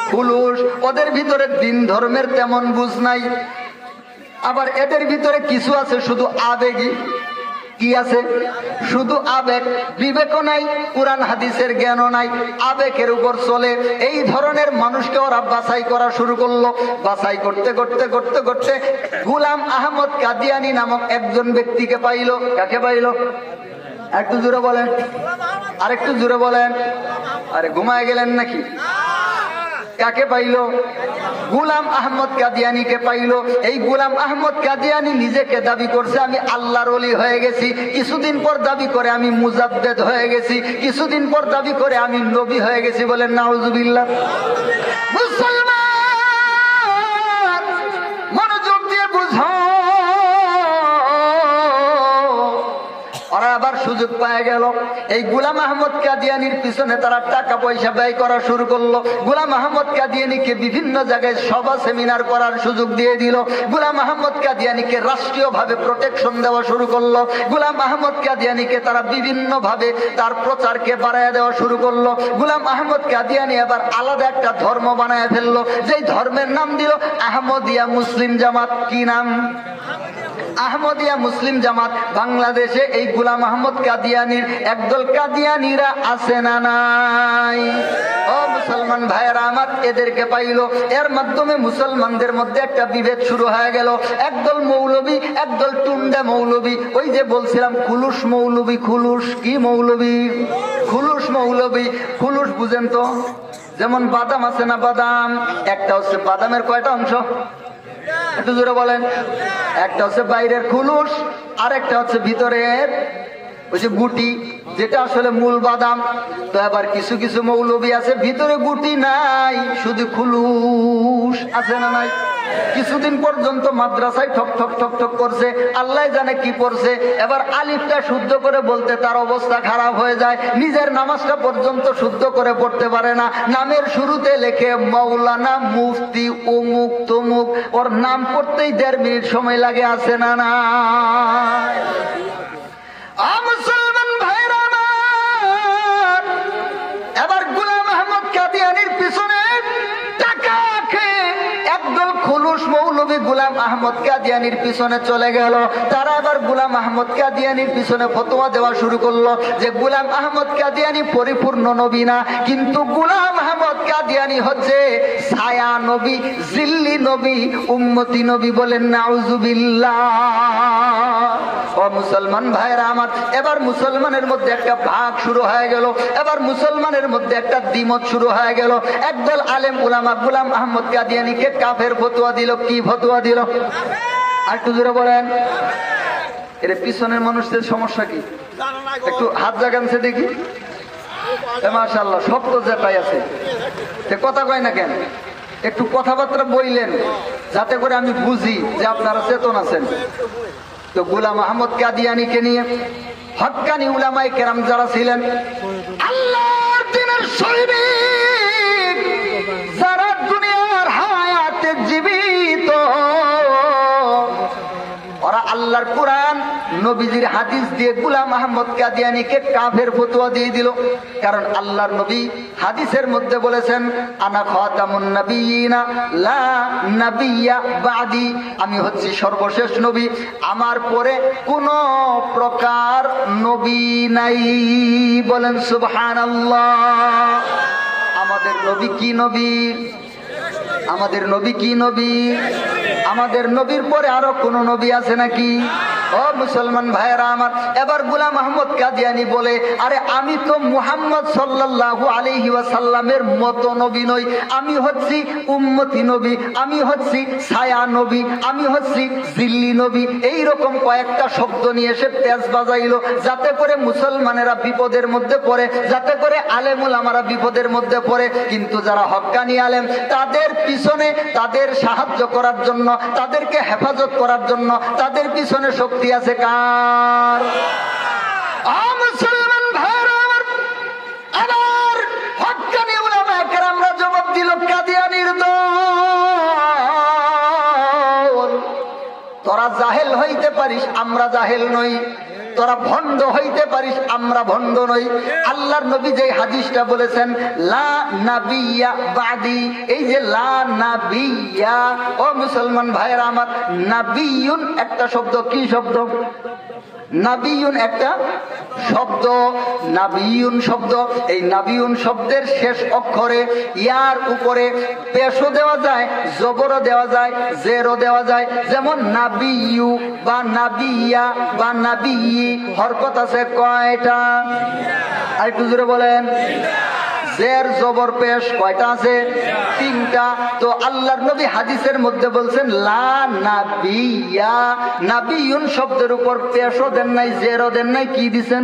খুলুস। ওদের ভিতরে দিন ধর্মের তেমন বুঝ নাই। আবার এদের ভিতরে কিছু আছে শুধু আবেগী। কি আছে? শুধু আবেগ, বিবেকও নাই, কুরআন হাদিসের জ্ঞানও নাই, আবেগের উপর চলে। এই ধরনের মানুষকে ওরা বাছাই করা শুরু করলো। বাছাই করতে করতে করতে করতে গোলাম আহমদ কাদিয়ানী নামক একজন ব্যক্তিকে পাইলো। কাকে পাইলো? একটু জোরে বলেন, আরেকটু জোরে বলেন। আরে ঘুমায় গেলেন নাকি? কাকে পাইলো? গোলাম আহমদ কাদিয়ানীকে পাইলো। এই গোলাম আহমদ কাদিয়ানী নিজেকে দাবি করছে আমি আল্লাহর ওলি হয়ে গেছি, কিছুদিন পর দাবি করে আমি মুজাদ্দেদ হয়ে গেছি, কিছুদিন পর দাবি করে আমি নবী হয়ে গেছি। বলেন নাউজুবিল্লাহ। মুসলমান মনোযোগ দিয়ে বুঝো, ওরা আবার সুযোগ পায় গেল। এই গোলাম আহমদ কাদিয়ানীর পিছনে তারা টাকা পয়সা ব্যয় করা শুরু করলো। গোলাম আহমদ কাদিয়ানীকে বিভিন্ন জায়গায় সভা সেমিনার করার সুযোগ দিয়ে দিল। গোলাম আহমদ কাদিয়ানীকে রাষ্ট্রীয়ভাবে প্রোটেকশন দেওয়া শুরু করলো। গোলাম আহমদ কাদিয়ানীকে তারা বিভিন্ন ভাবে তার প্রচারকে বাড়ায় দেওয়া শুরু করলো। গোলাম আহমদ কাদিয়ানী আবার আলাদা একটা ধর্ম বানায় ফেললো, যেই ধর্মের নাম দিল আহমদিয়া মুসলিম জামাত। কি নাম? আহমদিয়া মুসলিম জামাত। বাংলাদেশে এই গোলাম আহমদ কাদিয়ানীর একদল কাদিয়ানীরা আছে না নাই? ও মুসলমান ভাইয়েরা আমার, এদেরকে পাইলো। এর মাধ্যমে মুসলমানদের মধ্যে একটা বিভেদ শুরু হয়ে গেল। একদল মৌলবী, একদল টুন্ডা মৌলবী। ওই যে বলছিলাম খুলুস মৌলবী। খুলুস কি মৌলবী? খুলুস মৌলবী। খুলুস বুঝেন তো? যেমন বাদাম আছে না, বাদাম একটা হচ্ছে বাদামের কয়টা অংশ? একটু জোরে বলেন। একটা হচ্ছে বাইরের খুলুস, আর একটা হচ্ছে ভিতরের ওই যে গুটি, যেটা আসলে মূল বাদাম। তো আবার কিছু কিছু মৌলবী আছে ভিতরে গুটি নাই, শুধু খুলুস। আছে না নাই? কিছুদিন পর্যন্ত মাদ্রাসায় ঠক ঠক ঠক ঠক করছে, আল্লাহ জানে কি পড়ছে। এবার আলিফটা শুদ্ধ করে বলতে তার অবস্থা খারাপ হয়ে যায়। নিজের নামাজটা পর্যন্ত শুদ্ধ করে পড়তে পারে না। নামের শুরুতে লেখে মাওলানা, মুফতি, অমুক তমুক। ওর নাম পড়তেই 1.5 মিনিট সময় লাগে। আছে না না? মুসলমান ভাইরা আমার, এবার গোলাম আহমদ কাদিয়ানীর পিছনে টাকা খেয়ে একদল খুলুস মৌলবী গোলাম আহমদ কাদিয়ানীর পিছনে চলে গেল। তারা এবার গোলাম আহমদ কাদিয়ানীর পিছনে ফতোয়া দেওয়া শুরু করলো যে গোলাম আহমদ কাদিয়ানী পরিপূর্ণ নবী না, কিন্তু গোলাম আহমদ কাদিয়ানী হচ্ছে ছায়া নবী, জিল্লি নবী, উম্মতি নবী। বলেন নাউজুবিল্লাহ। ও মুসলমান ভাইরা আমার, এবার মুসলমানের মধ্যে একটা ভাগ শুরু হয়ে গেল। এবার মুসলমানের মধ্যে একটা দ্বিমত শুরু হয়ে গেল। একদল আলেম উলামা গোলাম আহমদ কাদিয়ানীকে কাফের ফতোয়া দিল। কি ফতোয়া দিল? আর একটু জোরে বলেন। এর পিছনের মানুষদের সমস্যা কি? একটু হাত জাগানছে দেখি। মাশাআল্লাহ, সব তো যেটাই আছে। কথা কয় না কেন? একটু কথাবার্তা বললেন যাতে করে আমি বুঝি যে আপনারা চেতন আছেন। তো গোলাম আহমদ কাদিয়ানীকে নিয়ে হক্কানি উলামায়ে কেরাম যারা ছিলেন, আল্লাহর দ্বীনের সৈনিক যারা দুনিয়ার হায়াতে জীবিত, ওরা আল্লাহর কোরআন নবীজির হাদিস দিয়ে গোলাম আহমদ কাদিয়ানীকে কাফের ফতোয়া দিয়ে দিল। কারণ আল্লাহর নবী হাদিসের মধ্যে বলেছেন আনা খাতামুন নাবিয়িনা লা নাবিয়্যা বাদি, আমি হচ্ছি সর্বশেষ নবী, আমার পরে কোন প্রকার নবী নাই। বলেন সুবহানাল্লাহ। আমাদের নবী কি নবী? আমাদের নবী কি নবী? আমাদের নবীর পরে আরো কোন নবী আছে নাকি? ও মুসলমান ভাইয়েরা আমার, এবার গোলাম আহমদ কাদিয়ানী বলে, আরে আমি তো মুহাম্মদ সাল্লাল্লাহু আলাইহি ওয়াসাল্লামের মতো নবী নই, আমি হচ্ছি উম্মতি নবী, আমি হচ্ছি ছায়া নবী, আমি হচ্ছি জিল্লি নবী। এইরকম কয়েকটা শব্দ নিয়ে এসে পেঁচ বাজাইলো, যাতে করে মুসলমানেরা বিপদের মধ্যে পড়ে, যাতে করে আলেম উলামারা বিপদের মধ্যে পড়ে। কিন্তু যারা হক্কানি আলেম, তাদের পিছনে, তাদের সাহায্য করার জন্য, তাদেরকে হেফাজত করার জন্য, তাদের পিছনে শক্তি আছে কার? মুসলমান ভাইরা আমার, আবার হক্কানি উলামায়ে কেরামরা জবাব দিল, কাদিয়ানীর দল, তোরা জাহেল হইতে পারিস, আমরা জাহেল নই। তোরা ভণ্ড হইতে পারিস, আমরা ভণ্ড নই। আল্লাহর নবী যে হাদিসটা বলেছেন, লা নাবিয়্যা বাদি, এই যে লা নাবিয়্যা, ও মুসলমান ভাইরা আমার, নাবিয়ুন একটা শব্দ। কি শব্দ? নাবিয়ুন একটা শব্দ। নাবিয়ুন শব্দ, এই নাবিয়ুন শব্দের শেষ অক্ষরে ইয়ার উপরে পেশও দেওয়া যায়, জবরও দেওয়া যায়, জেরও দেওয়া যায়। যেমন নাবিয়ু বা নাবিয়া বা নাবিয়ি, হরকত আছে কয়টা? আর একটু জোরে বলেন। জের জবর পেশ কয়টা আছে? তিনটা। তো আল্লাহর নবী হাদিসের মধ্যে বলছেন লা নাবিয়া, নাবিয়ুন শব্দের উপর পেশও দেন নাই, জেরও দেন নাই, কি দিছেন?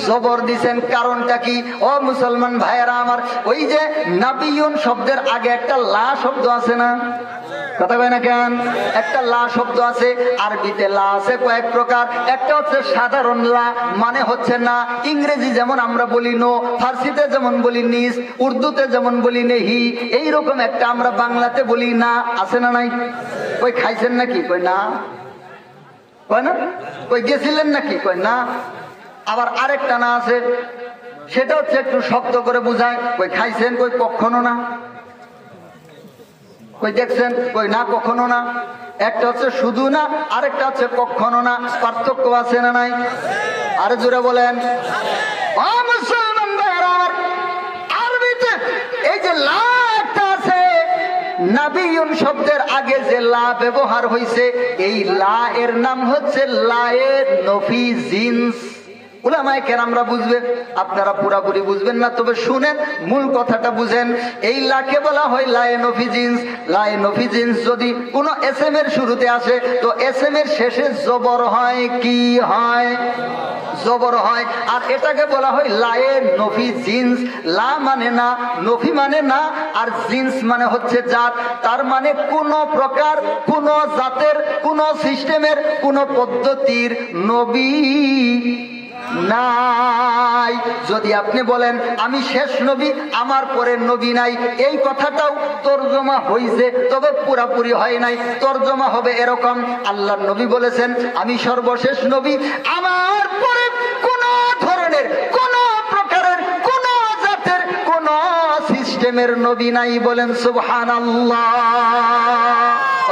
জবর দিছেন। কারণটা কি? ও মুসলমান ভাইয়েরা আমার, ওই যে নাবিয়ুন শব্দের আগে একটা লা শব্দ আছে না? কথা কয় না কেন? একটা লা শব্দ আছে। আরবিতে লা আছে কয়েক প্রকার। একটা হচ্ছে সাধারণ লা, মানে হচ্ছে না। ইংরেজি যেমন আমরা বলি নো, ফার্সিতে যেমন বলি নিস, উর্দুতে যেমন বলি নেহি, এইরকম একটা আমরা বাংলাতে বলি না। আছে না নাই? কই খাইছেন নাকি? কই না। কয় না? কই গেছিলেন নাকি? কয় না। আবার আরেকটা না আছে, সেটা হচ্ছে একটু শক্ত করে বুঝায়। কই খাইছেন? কই কখনো না। কই দেখছেন? কই না, কখনো না। একটা হচ্ছে শুধু না, আরেকটা হচ্ছে কখনো না। পার্থক্য আছে না নাই? আরে জোরে বলেন। ও মুসলমান ভাইরা আমার, আরবিতে এই যে লা একটা আছে, নাবিয়ুন শব্দের আগে যে লা ব্যবহার হয়েছে, এই লা এর নাম হচ্ছে লায়ে নফি জিন্স। উলামায়ে কেরামরা বুঝবে, আপনারা পুরাপুরি বুঝবেন না, তবে শুনেন, মূল কথাটা বুঝেন। এই লাকে বলা হয় লায়ে নফি জিন্স। লায়ে নফি জিন্স যদি কোনো এসএম এর শুরুতে আসে, তো এসএম এর শেষে জবর হয়। কি হয়? জবর হয়। আর এটাকে বলা হয় লায়ে নফি জিন্স। লা মানে না, নফি মানে না, আর জিন্স মানে হচ্ছে জাত। তার মানে কোন প্রকার, কোন জাতের, কোন সিস্টেমের, কোন পদ্ধতির নবী নাই। যদি আপনি বলেন আমি শেষ নবী, আমার পরের নবী নাই, এই কথাটাও তরজমা হইছে, তবে পুরাপুরি হয় নাই। তরজমা হবে এরকম, আল্লাহর নবী বলেছেন আমি সর্বশেষ নবী, আমার পরে কোন ধরনের, কোন প্রকারের, কোন জাতের, কোন সিস্টেমের নবী নাই। বলেন সুবহানাল্লাহ।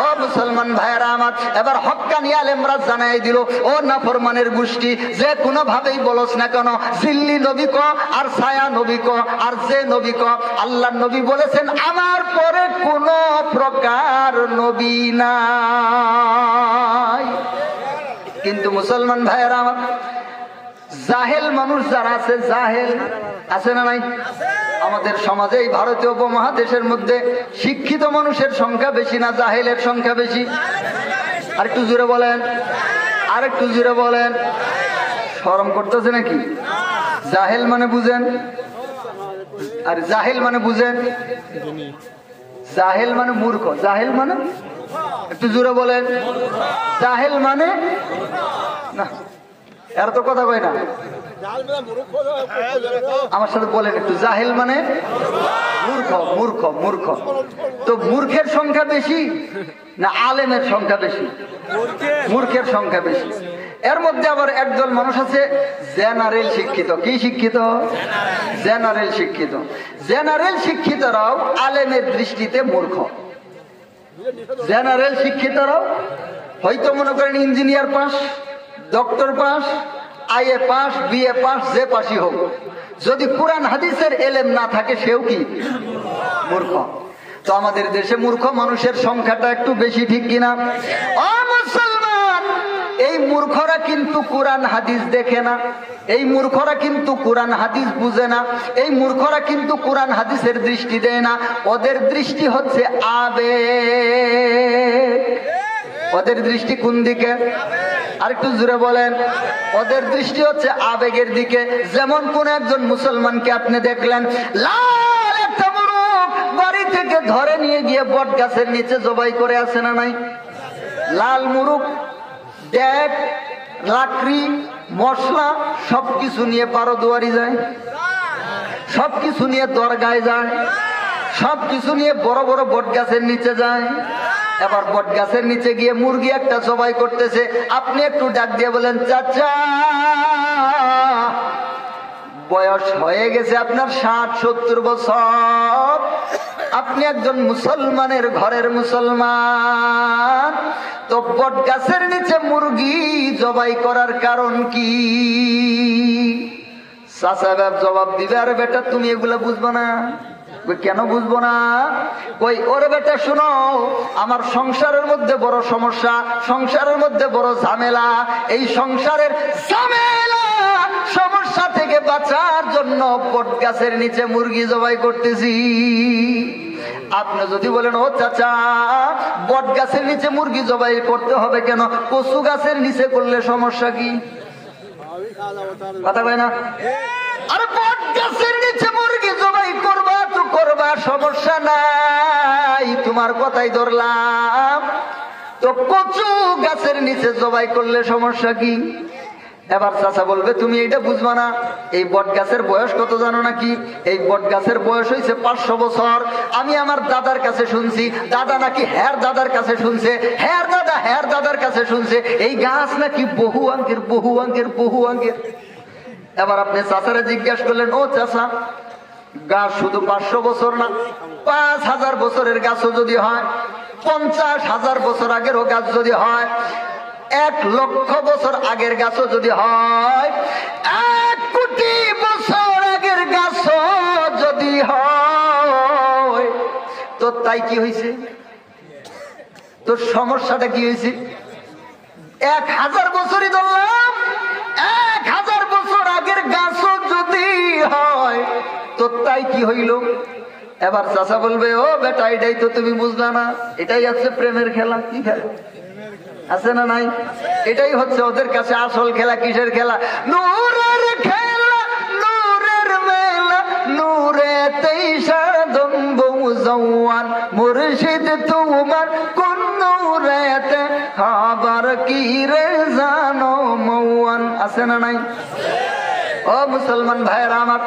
ও মুসলমান ভাইরা আমার, এবার হক্কানি আলেমরা জানাই দিল, ও নাফরমানের গোষ্ঠী, যে কোনো ভাবেই বলস না কেন, জিল্লি নবী ক আর ছায়া নবী ক আর যে নবী ক, আল্লাহর নবী বলেছেন আমার পরে কোন প্রকার নবী নাই। কিন্তু মুসলমান ভাইরা আমার, জাহেল মানুষ যারা আছে, জাহেল আছে না নাই? আমাদের সমাজে, এই ভারতীয় উপমহাদেশের মধ্যে শিক্ষিত মানুষের সংখ্যা বেশি না জাহেলের সংখ্যা বেশি? আরেকটু জোরে বলেন, আরেকটু জোরে বলেন। শরম করতেছে নাকি? জাহেল মানে বুঝেন, আর জাহেল মানে বুঝেন, জাহেল মানে মূর্খ। জাহেল মানে, একটু জোরে বলেন, জাহেল মানে না, এর তো কথা কয় না। আমার সাথে বলেন একটু, জাহেল মানে মূর্খ। মূর্খ, মূর্খ। তো মূর্খের সংখ্যা বেশি না আলেমের সংখ্যা বেশি? মূর্খের সংখ্যা বেশি। এর মধ্যে আবার একদল মানুষ আছে জেনারেল শিক্ষিত। কি শিক্ষিত? জেনারেল শিক্ষিত। জেনারেল শিক্ষিতরাও আলেমের দৃষ্টিতে মূর্খ। জেনারেল শিক্ষিতরাও হয়তো মনে করেন engineer pass, doctor pass, IA pass, BA pass, যে পাসই হোক, যদি কোরআন হাদিসের এলেম না থাকে, সেও কি মূর্খ। তো আমাদের দেশে মূর্খ মানুষের সংখ্যাটা একটু বেশি, ঠিক কিনা? ও মুসলমান, মূর্খরা কিন্তু কোরআন হাদিস দেখে না, এই মূর্খরা কিন্তু কোরআন হাদিস বুঝে না, এই মূর্খরা কিন্তু কোরআন হাদিসের দৃষ্টি দেয় না। ওদের দৃষ্টি হচ্ছে আবেগ। ওদের দৃষ্টি কোন দিকে? আরেকটু জোরে বলেন। ওদের দৃষ্টি হচ্ছে আবেগের দিকে। যেমন কোন একজন মুসলমানকে আপনি দেখলেন লাল একটা মুরগ বাড়ি থেকে ধরে নিয়ে গিয়ে বট গাছের নিচে জবাই করে, আছে না নাই? লাল মুরগ, ডেক, লাকড়ি, মশলা সবকিছু নিয়ে পারদুয়ারি যায়, সবকিছু নিয়ে দরগায় যায়, সবকিছু নিয়ে বড় বড় বট গাছের নিচে যায়। এবার বট গাছের নিচে গিয়ে মুরগি একটা জবাই করতেছে। আপনি একটু ডাক দিয়ে বলেন, চাচা বয়স হয়ে গেছে আপনার 60-70 বছর, আপনি একজন মুসলমানের ঘরের মুসলমান, তো বট গাছের নিচে মুরগি জবাই করার কারণ কি? চাচা জবাব দিবে, আরে বেটা তুমি এগুলা বুঝবো না। কেন বুঝবো না? কই ওরে বেটা শোনো, আমার সংসারের মধ্যে বড় সমস্যা, সংসারের মধ্যে বড় ঝামেলা, এই সংসারের ঝামেলা সমস্যা থেকে বাঁচার জন্য বট গাছের নিচে মুরগি জবাই করতেছি। আপনি যদি বলেন, ও চাচা বট গাছের নিচে মুরগি জবাই করতে হবে কেন? কচু গাছের নিচে করলে সমস্যা কি? কথা কয় না? আরে বট গাছের নিচে মুরগি জবাই করবা তো করবা, সমস্যা নাই, তোমার কথাই ধরলাম। তো কচু গাছের নিচে জবাই করলে সমস্যা কি? এবার চাচা বলবে, তুমি এইটা বুঝবা না, এই বট গাছের বয়স কত জানো নাকি? এই বট গাছের বয়স হয়েছে 500 বছর। আমি আমার দাদার কাছে শুনছি, দাদা নাকি হ্যার দাদার কাছে শুনছে, হ্যার দাদার কাছে শুনছে, এই গাছ নাকি বহু অঙ্কের বহু অঙ্কের বহু অঙ্কের। এবার আপনি চাচারা জিজ্ঞাসা করলেন, ও চাচা গাছ শুধু 500 বছর না, 5000 বছরের গাছও যদি হয়, 50,000 বছর আগেরও গাছ যদি হয়, 1 লক্ষ বছর আগের গাছও যদি হয়, 1 কোটি বছর আগের গাছও যদি হয়, তো তাই কি হয়েছে? তো সমস্যাটা কি হয়েছে? 1000 বছরই ধরলাম, 1000 বছর আগের গাছও যদি হয়, তো তাই কি হইল? এবার চাচা বলবে, ও বেটা এটাই তো তুমি বুঝলা না, এটাই হচ্ছে প্রেমের খেলা। কি খেলা আছে না নাই? এটাই হচ্ছে ওদের কাছে আসল খেলা। কিসের খেলা? নূরের খেলা, নূরের মেলা, নূরেতেই সাধন বউজান, মুর্শিদ তোমার কোন নূরেতে খাবার কি রে জানো মৌয়ান। আছে না নাই? ও মুসলমান ভাইরা আমার,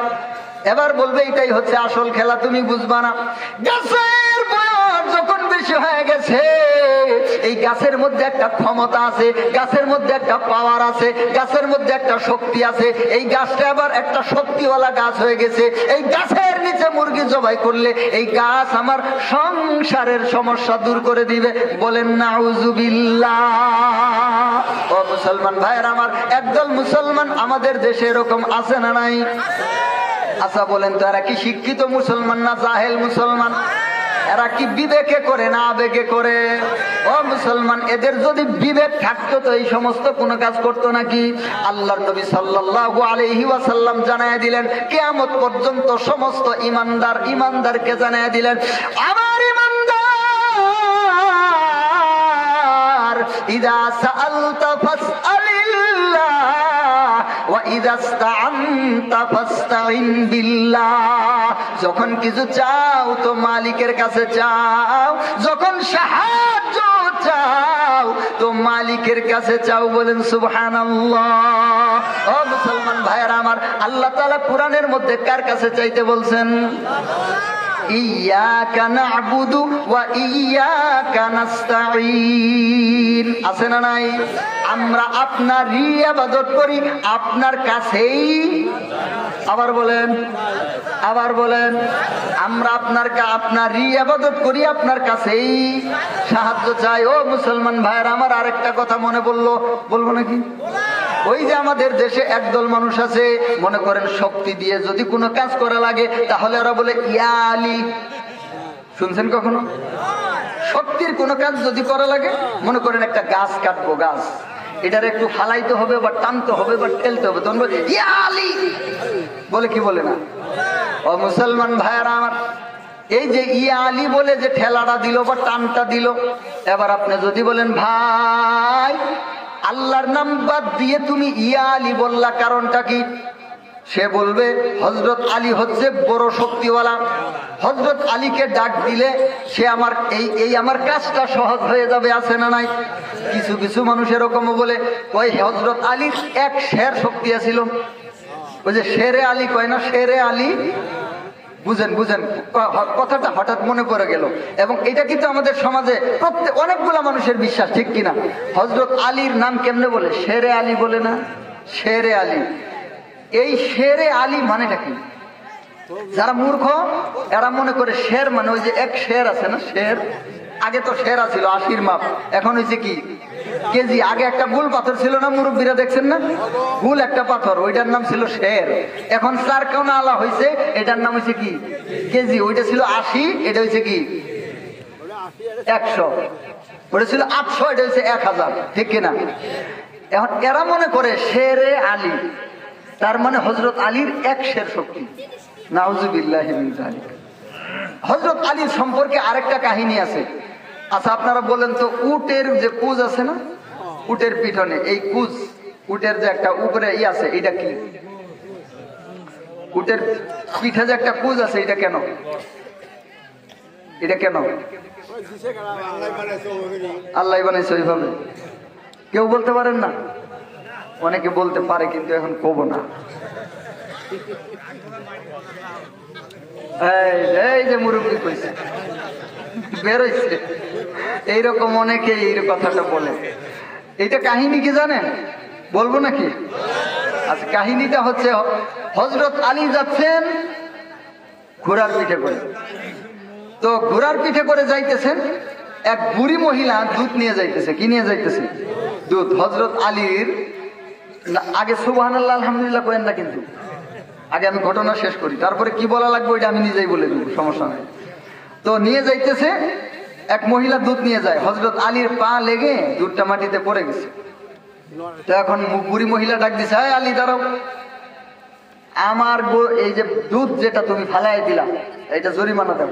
এবার বলবে এটাই হচ্ছে আসল খেলা, তুমি বুঝবা না। গাছের বয়স যখন বেশি হয়ে গেছে, এই গাছের মধ্যে একটা ক্ষমতা আছে, গাছের মধ্যে একটা পাওয়ার আছে, গাছের মধ্যে একটা শক্তি আছে। এই গাছটা আবার একটা শক্তিওয়ালা গাছ হয়ে গেছে। এই গাছের নিচে মুরগি জবাই করলে এই গাছ আমার সংসারের সমস্যা দূর করে দিবে। বলেন নাউজুবিল্লাহ। ও মুসলমান ভাইয়ের আমার, একদল মুসলমান আমাদের দেশে এরকম আছে না নাই? আচ্ছা বলেন তো, এরা কি শিক্ষিত মুসলমান না জাহেল মুসলমান? এরা কি বিবেকে করে না আবেগে করে? ও মুসলমান, এদের যদি বিবেক থাকতো তো এই সমস্ত কোন কাজ করতো নাকি? আল্লাহর নবী সাল্লাল্লাহু আলাইহি ওয়াসাল্লাম জানায় দিলেন, কিয়ামত পর্যন্ত সমস্ত ইমানদারকে জানায় দিলেন, আমার ইমানদার, ইযা সাআলতা ফাসআলিল্লাহ ওয়া ইযা ইসতাআনতা ফাসতাইন বিল্লাহ। যখন কিছু চাও তো মালিকের কাছে চাও, যখন সাহায্য চাও তো মালিকের কাছে চাও। বলেন সুবহানাল্লাহ। ও মুসলমান ভাইয়েরা আমার, আল্লাহ তাআলা কোরআনের মধ্যে কার কাছে চাইতে বলছেন? ইয়াকা না'বুদু ওয়া ইয়াকা নাস্তাঈন। আছে না নাই? আমরা আপনারই ইবাদত করি, আপনার কাছেই। আবার বলেন, আবার বলেন, আমরা আপনারই ইবাদত করি, আপনার কাছেই সাহায্য চাই। ও মুসলমান ভাইয়েরা আমার, আরেকটা কথা মনে পড়লো, বলবো নাকি? ওই যে আমাদের দেশে একদল মানুষ আছে, মনে করেন শক্তি দিয়ে যদি কোনো কাজ করা লাগে তাহলে ওরা বলে ইয়া আলী। শুনছেন কখনো? শক্তির কোনো কাজ যদি করা লাগে, মনে করেন একটা গাছ কাটবো, গাছ, এটার একটু ফালাইতে হবে বা টানতে হবে বা ঠেলতে হবে, তখন বলে ইয়া আলী বলে, কি বলে না? ও মুসলমান ভাইয়ারা আমার, এই যে ইয়া আলী বলে যে ঠেলাটা দিল বা টানটা দিল, এবার আপনি যদি বলেন ভাই আল্লাহর নাম বাদ দিয়ে তুমি ইয়া আলী বললা, কারণটা কি? সে বলবে হযরত আলী হচ্ছে বড় শক্তিওয়ালা, হযরত আলীকে ডাক দিলে সে আমার এই আমার কাজটা সহজ হয়ে যাবে, আছে না নাই? কিছু কিছু মানুষ এরকম বলে, ওই হযরত আলীর এক শের শক্তি আছিল, ওই যে শেরে আলী কয় না, শেরে আলী, বুঝেন বুঝেন কথাটা হঠাৎ মনে পড়ে গেল। এবং এটা কিন্তু আমাদের সমাজে প্রত্যেক অনেকগুলা মানুষের বিশ্বাস, ঠিক কিনা? হযরত আলীর নাম কেমনে বলে? শেরে আলী বলে না, শেরে আলী। এই শেরে আলী মানেটা কি? যারা মূর্খ এরা মনে করে শের মানে ওই যে এক শের আছে না, শের। আগে তো শের ছিল আশির মাপ, এখন হয়েছে কি কেজি। আগে একটা গুল পাথর ছিল না, মুরব্বীরা দেখছেন না, গুল একটা পাথর, ওইটার নাম ছিল শের। এখন চার কোনা আলা হয়েছে, এটার নাম হয়েছে কি কেজি। ওইটা ছিল 80, এটা হয়েছে কি 100। ওটা ছিল 800, এটা হয়েছে 1000, ঠিক কিনা? এখন এরা মনে করে শেরে আলী তার মানে হযরত আলীর এক শের শক্তি। নাউজুবিল্লাহি মিন যালিক। হযরত আলীর সম্পর্কে আরেকটা কাহিনী আছে। আচ্ছা আপনারা বলেন তো, উটের যে কুজ আছে না, উটের পিঠনে এই কুজ, উটের যে একটা উপরে ই আছে, এটা কি? উটের পিঠে যে একটা কুজ আছে, এটা কেন? এটা কেন আল্লাহ বানাইছে ওইভাবে? কেউ বলতে পারেন না? অনেকে বলতে পারে, কিন্তু এখন কব না। এই যে মুরব্বী কইছে বেরোইছে, এইরকম অনেকে এই কথাটা বলে। এইটা কাহিনী কি জানেন? বলবো নাকি? আচ্ছা, কাহিনীটা হচ্ছে হযরত আলী যাচ্ছেন ঘোড়ার পিঠে করে। তো ঘোড়ার পিঠে করে যাইতেছেন, এক বুড়ি মহিলা দুধ নিয়ে যাইতেছে। কি নিয়ে যাইতেছে? দুধ। হযরত আলীর আগে সুবহানাল্লাহ আলহামদুলিল্লাহ করেন না, কিন্তু আগে আমি ঘটনা শেষ করি, তারপরে কি বলা লাগবে ওইটা আমি নিজেই বলে দেবো, সমস্যা নাই। তো নিয়ে যাইতেছে, এক মহিলা দুধ নিয়ে যায়, হযরত আলীর পা লেগে দুধটা মাটিতে পড়ে গেছে। তো এখন বুড়ি মহিলা ডাক দিছে, হ্যাঁ আলী দাঁড়াও, আমার এই যে দুধ যেটা তুমি ফালাই দিলা, এটা জরিমানা দাও।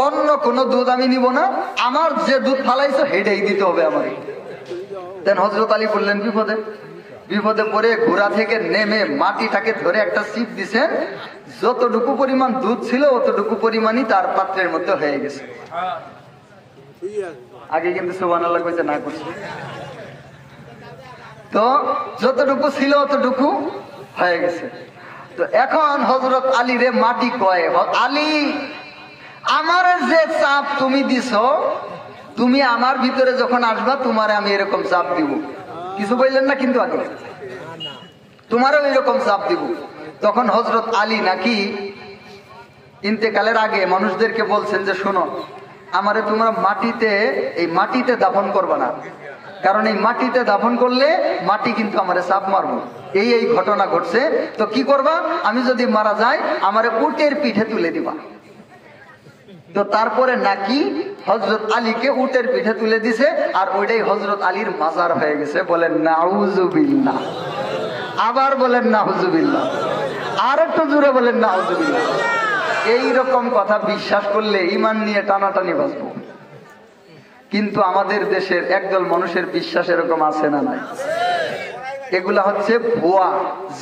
অন্য কোনো দুধ আমি নিব না, আমার যে দুধ ফালাইছো সেটাই দিতে হবে আমাকে। দেন হযরত আলী বললেন বিপদে বিপদে পড়ে ঘোড়া থেকে নেমে মাটিটাকে ধরে একটা চিপ দিছেন, যতটুকু পরিমাণ দুধ ছিল অতটুকু পরিমাণই তার পাত্রের মধ্যে হয়ে গেছে। আগে কিন্তু সুবহানাল্লাহ কইতে না করছে। তো যতটুকু ছিল অতটুকু হয়ে গেছে। তো এখন হযরত আলী রে মাটি কয়, আলী আমার যে চাপ তুমি দিছো, তুমি আমার ভিতরে যখন আসবা তোমারে আমি এরকম চাপ দিব। কিছু বললেন না কিন্তু, আগে তোমারও এরকম চাপ দিব। তখন হযরত আলী নাকি ইন্তেকালের আগে মানুষদেরকে বলছেন যে শোনো, আমারে তোমরা মাটিতে দাফন করবা না, কারণ এই মাটিতে দাফন করলে মাটি কিন্তু আমারে চাপ মারবো। এই ঘটনা ঘটছে। তো কি করবা, আমি যদি মারা যাই আমারে উটের পিঠে তুলে দিবা। তো তারপরে নাকি হযরত আলীকে উটের পিঠে তুলে দিছে, আর ওইটাই হযরত আলীর মাজার হয়ে গেছে। বলেন নাউজুবিল্লাহ। আবার বলেন নাউজুবিল্লাহ। আর একটু জোরে বলেন নাউজুবিল্লাহ। এইরকম কথা বিশ্বাস করলে ঈমান নিয়ে টানাটানি বাঁচবো। কিন্তু আমাদের দেশের একদল মানুষের বিশ্বাস এরকম আছে না নাই? এগুলা হচ্ছে ভুয়া,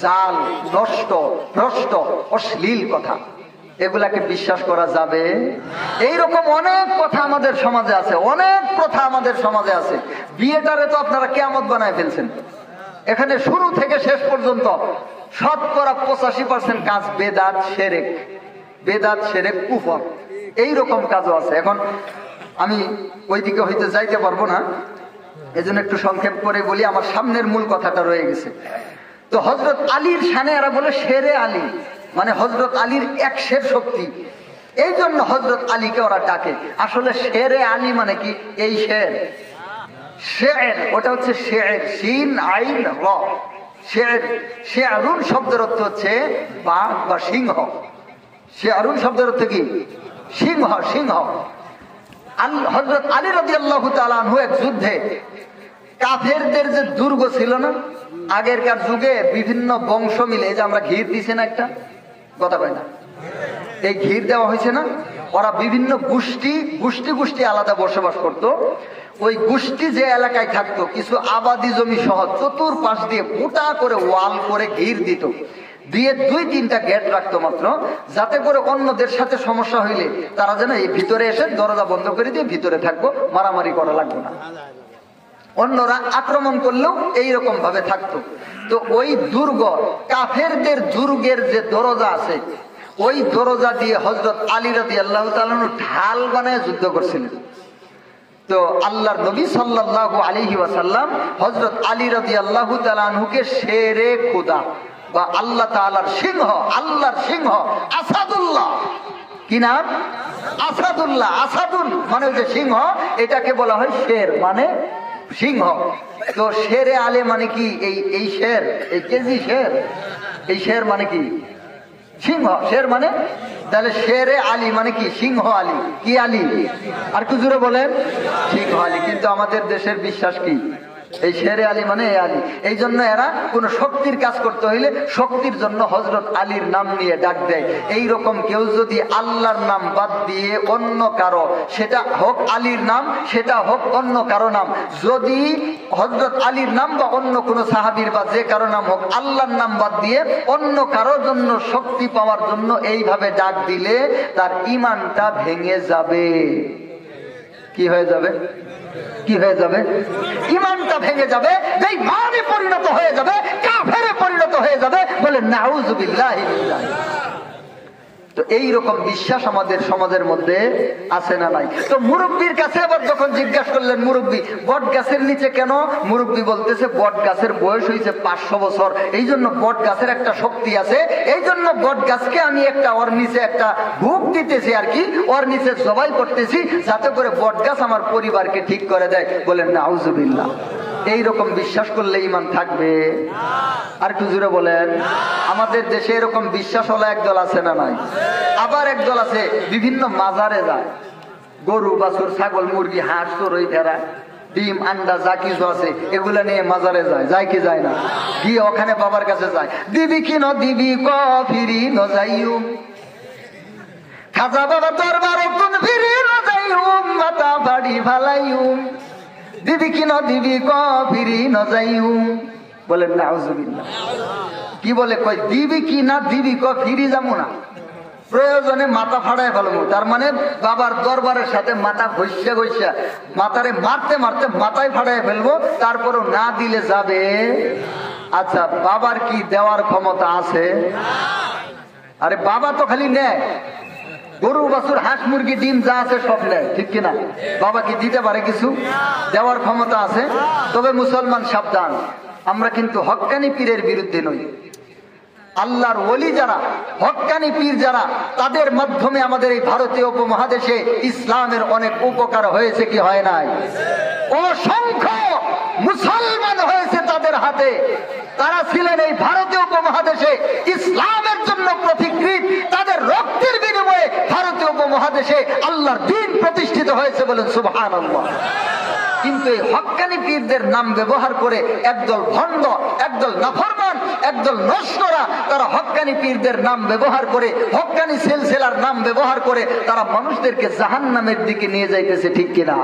জাল, নষ্ট, ভ্রষ্ট, অশ্লীল কথা। এগুলাকে বিশ্বাস করা যাবে? এইরকম অনেক কথা আমাদের সমাজে আছে, অনেক প্রথা আমাদের সমাজে আছে। বিয়েটারে তো আপনারা কিয়ামত বানায় ফেলছেন। এখানে শুরু থেকে শেষ পর্যন্ত শতকরা 85% কাজ বেদাত, শিরক, বেদাত, শিরক, কুফর, এইরকম কাজও আছে। এখন আমি ওইদিকে হইতে যাইতে পারবো না, এজন্য একটু সংক্ষেপ করে বলি, আমার সামনের মূল কথাটা রয়ে গেছে। তো হযরত আলীর শানে এরা বলে শেরে আলী, মানে হযরত আলীর এক শের শক্তি। এই জন্য হযরত আলীকে ওরা ডাকে। আসলে শেরে আলী মানে কি? এই শের, শের, ওটা হচ্ছে শের, সিন আইন র, শের। শেরুন শব্দের অর্থ হচ্ছে বাঘ বা সিংহ। শেরুন শব্দের অর্থ কি? সিংহ, সিংহ। হযরত আলী রাদিয়াল্লাহু তাআলা আনহু এক যুদ্ধে কাফেরদের যে দুর্গ ছিল না আগেরকার যুগে, বিভিন্ন বংশ মিলে, যে আমরা ঘির দিছি না একটা কথা কয় না, এই ঘির দেওয়া হয়েছে না, ওরা বিভিন্ন গোষ্ঠী গোষ্ঠী গোষ্ঠী আলাদা বসবাস করত। ওই গোষ্ঠী যে এলাকায় থাকতো, কিছু আবাদি জমি সহ চতুর্পাশ দিয়ে মোটা করে ওয়াল করে ঘির দিত, দিয়ে 2-3টা গেট রাখতো মাত্র, যাতে করে অন্যদের সাথে সমস্যা হইলে তারা যেন এই ভিতরে এসে দরজা বন্ধ করে দিয়ে ভিতরে থাকবো, মারামারি করা লাগবে না, অন্যরা আক্রমণ করলেও এইরকম ভাবে থাকতো। তো ওই দুর্গ, কাফেরদের দুর্গের যে দরজা আছে, ওই দরজা দিয়ে হযরত আলী রাদিয়াল্লাহু তাআলা আনহু ঢাল বানায় যুদ্ধ করছিলেন। তো আল্লাহর নবী সাল্লাল্লাহু আলাইহি ওয়াসাল্লাম হযরত আলী রাদিয়াল্লাহু তাআলা আনহুকে শেরে খোদা বা আল্লাহ তাআলার সিংহ, আল্লাহর সিংহ আসাদুল্লাহ, কি নাম? আসাদুল্লাহ। আসাদুন মানে যে সিংহ, এটাকে বলা হয় শের, মানে সিংহ। তো শেরে আলে মানে কি? এই শের, এই কেজি শের, এই শের মানে কি? সিংহ। শের মানে, তাহলে শেরে আলী মানে কি? সিংহ আলী। কি আলী? আর কি জোরে বলেন? সিংহ আলী। কিন্তু আমাদের দেশের বিশ্বাস কি? এই শেরে আলী মানে এই আলী। এই জন্য এরা কোন শক্তির কাজ করতে হইলে শক্তির জন্য হযরত আলীর নাম নিয়ে ডাক দেয়। এইরকম কেউ যদি আল্লাহর নাম বাদ দিয়ে অন্য কারো, সেটা হোক আলীর নাম, সেটা হোক অন্য কারো নাম, যদি হযরত আলীর নাম বা অন্য কোন সাহাবীর বা যে কারো নাম হোক, আল্লাহর নাম বাদ দিয়ে অন্য কারোর জন্য শক্তি পাওয়ার জন্য এইভাবে ডাক দিলে তার ঈমানটা ভেঙে যাবে। কি হয়ে যাবে? কি হয়ে যাবে? ঈমানটা ভেঙে যাবে, যেই মানে পরিণত হয়ে যাবে কাফেরে পরিণত হয়ে যাবে। বলে নাউযুবিল্লাহি মিনাল। তো এইরকম বিশ্বাস আমাদের সমাজের মধ্যে আছে না নাই? তো মুরব্বীর কাছে আবার যখন জিজ্ঞাসা করলেন, মুরব্বী বট গাছের নিচে কেন? মুরব্বী বলতেছে বট গাছের বয়স হয়েছে 500 বছর, এই জন্য বট গাছের একটা শক্তি আছে, এই জন্য বট গাছকে আমি একটা ওর নিচে একটা ভুক দিতেছি আর কি, ওর নিচে জবাই করতেছি, যাতে করে বট গাছ আমার পরিবারকে ঠিক করে দেয়। বলেন নাউযুবিল্লাহ। এইরকম বিশ্বাস করলে ঈমান থাকবে? আর একটু জোরে বলেন। আমাদের দেশে এরকম বিশ্বাস হলো একদল আছে না নাই? আবার একদল আছে বিভিন্ন মাজারে যায়, গরু বাছুর ছাগল মুরগি হাঁস চড়ুই ভেড়া ডিম আন্ডা যা কিছু আছে এগুলা নিয়ে মাজারে যায়। যায় কি যায় না? গিয়ে ওখানে বাবার কাছে যায়, দিবি কি ন দিবি ক ফিরি ন যাইউম, খাজা বাবা দরবার কোন ফিরি ন যাইউম, মাথা বাড়ি ভালাইউম, দিবি কি ন দিবি ক ফিরি ন যাইউম। বলেন নাউযুবিল্লাহ। কি বলে? কই দিবি কি না দিবি ক ফিরি যাবো না, প্রয়োজনে মাথা ফাড়ায় ফেলবো। তার মানে বাবার দরবারের সাথে মাথা ঘষা ঘষা মাথারে মারতে মারতে মাথায় ফাড়ায় ফেলবো, তারপরও না দিলে যাবে। আচ্ছা, বাবার কি দেওয়ার ক্ষমতা আছে? আরে বাবা তো খালি নেয়, গরু বাছুর হাঁস মুরগি ডিম যা আছে সব নেয়, ঠিক কিনা? বাবা কি দিতে পারে কিছু? দেওয়ার ক্ষমতা আছে। তবে মুসলমান সাবধান, আমরা কিন্তু হক্কানি পীরের বিরুদ্ধে নই। আল্লাহর ওলি যারা, হক্কানি পীর যারা, তাদের মাধ্যমে আমাদের এই ভারতীয় উপমহাদেশে ইসলামের অনেক উপকার হয়েছে কি হয় নাই? অসংখ্য মুসলমান হয়েছে তাদের হাতে। তারা ছিলেন এই ভারতীয় উপমহাদেশে ইসলামের জন্য পথিকৃৎ, তাদের রক্তের বিনিময়ে ভারতীয় উপমহাদেশে আল্লাহর দ্বীন প্রতিষ্ঠিত হয়েছে। বলেন সুবহানাল্লাহ। কিন্তু এই হক্কানি পীরদের নাম ব্যবহার করে একদল ভণ্ড, একদল নাফরমান, একদল নশ্বরা, তারা হক্কানি পীরদের নাম ব্যবহার করে, হক্কানি সিলসিলার নাম ব্যবহার করে তারা মানুষদেরকে জাহান্নামের দিকে নিয়ে যাইতেছে, ঠিক কিনা?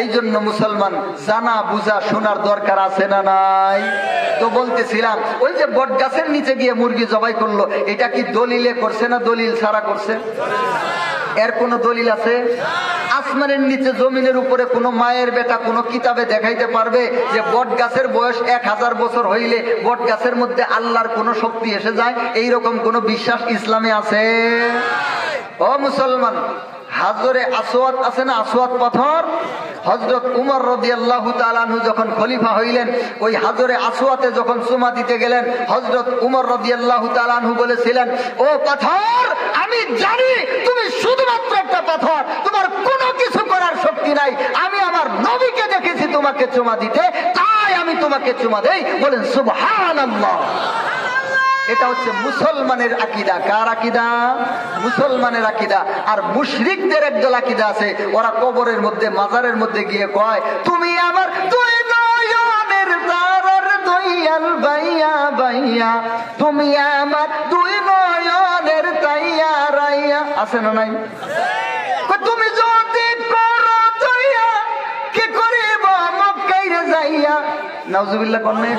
এই জন্য মুসলমান জানা বুঝা শোনার দরকার আছে না নাই? তো বলতেছিলাম, ওই যে বট গাছের নিচে গিয়ে মুরগি জবাই করলো, এটা কি দলিলে করছে না দলিল ছাড়া করছে? এর কোন দলিল আছে? আসমানের নিচে জমিনের উপরে কোন মায়ের বেটা কোন কিতাবে দেখাইতে পারবে যে বট গাছের বয়স 1000 বছর হইলে বট গাছের মধ্যে আল্লাহর কোন শক্তি এসে যায়? এইরকম কোন বিশ্বাস ইসলামে আছে? ও মুসলমান, হাজরে আসওয়াদ আছে না, আসওয়াদ পাথর, হযরত উমর রাদিয়াল্লাহু তাআলা আনহু যখন খলিফা হইলেন, ওই হাজরে আসওয়াদে যখন চুমা দিতে গেলেন, হযরত উমর রাদিয়াল্লাহু তাআলা আনহু বলেছিলেন, ও পাথর, আমি জানি তুমি শুধুমাত্র একটা পাথর, তোমার কোনো কিছু করার শক্তি নাই, আমি আমার নবীকে দেখেছি তোমাকে চুমা দিতে, তাই আমি তোমাকে চুমা দেই। বলেন সুবহানাল্লাহ। এটা হচ্ছে মুসলমানের আকীদা। কার আকীদা? মুসলমানের আকীদা। আর মুশরিকদের একদল আকীদা আছে, ওরা কবরের মধ্যে মাজারের মধ্যে গিয়ে কয়, তুমি আমার দুই নয় রাইয়া, তুমি আমার দুই নয়নের তাইয়া রাইয়া। আছে না নাই? তুমি যদি করো দয়া কি করিব মক্কায় যাইয়া। নাউজুবিল্লাহ কন্যা।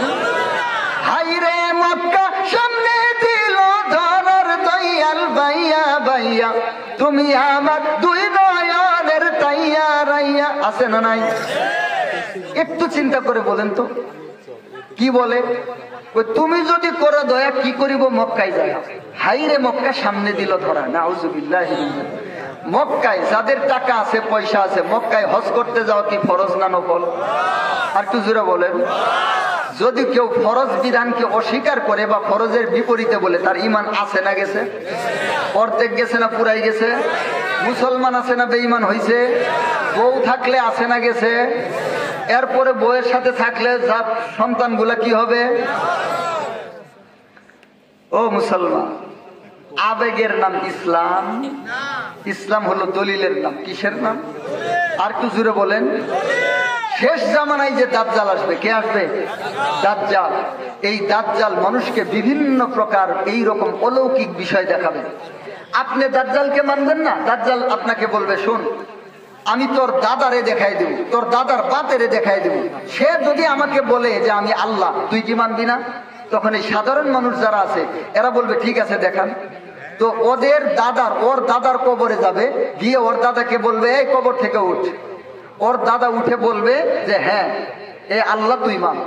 হাই রে মক্কা সামনে দিল ধরার দয়াল বাইয়া বাইয়া, তুমি আমার দুই নয়নের তাইয়া রাইয়া। আছে না নাই? একটু চিন্তা করে বলেন তো কি বলে? তুমি যদি করো দয়া কি করিব মক্কায় যায়। হাই রে মক্কা সামনে দিল ধরা। নাউজুবিল্লাহ। মক্কায় যাদের টাকা আছে পয়সা আছে, মক্কায় হজ করতে যাওয়া কি ফরজ না নফল? আর একটু জোরে বলেন। যদি কেউ ফরজ বিধানকে অস্বীকার করে বা ফরজের বিপরীতে বলে, তার ইমান আছে না গেছে? অর্ধেক গেছে না পুরাই গেছে? মুসলমান আছে না বেঈমান হইছে? বউ থাকলে আছে না গেছে? এরপরে বউয়ের সাথে থাকলে সন্তানগুলা কি হবে? ও মুসলমান, আবেগের নাম ইসলাম, ইসলাম হলো দলিলের নাম। কিসের নাম? আর একটু জুড়ে বলেন। শেষ জামানায় যে দাজ্জাল আসবে, কে আসবে? দাজ্জাল। এই দাজ্জাল মানুষকে বিভিন্ন প্রকার এই রকম অলৌকিক বিষয় দেখাবে। আপনি দাজ্জালকে মানবেন না, দাজ্জাল আপনাকে বলবে, শোন আমি তোর দাদারে দেখাই দেব, তোর দাদার বাতেরে দেখাই দেব। সে যদি আমাকে বলে যে আমি আল্লাহ, তুই কি মানবি না? তখন এই সাধারণ মানুষ যারা আছে এরা বলবে ঠিক আছে দেখান। তো ওর দাদার কবরে যাবে, গিয়ে ওর দাদাকে বলবে এই কবর থেকে উঠ। ওর দাদা উঠে বলবে যে হ্যাঁ এ আল্লাহ তুই মান।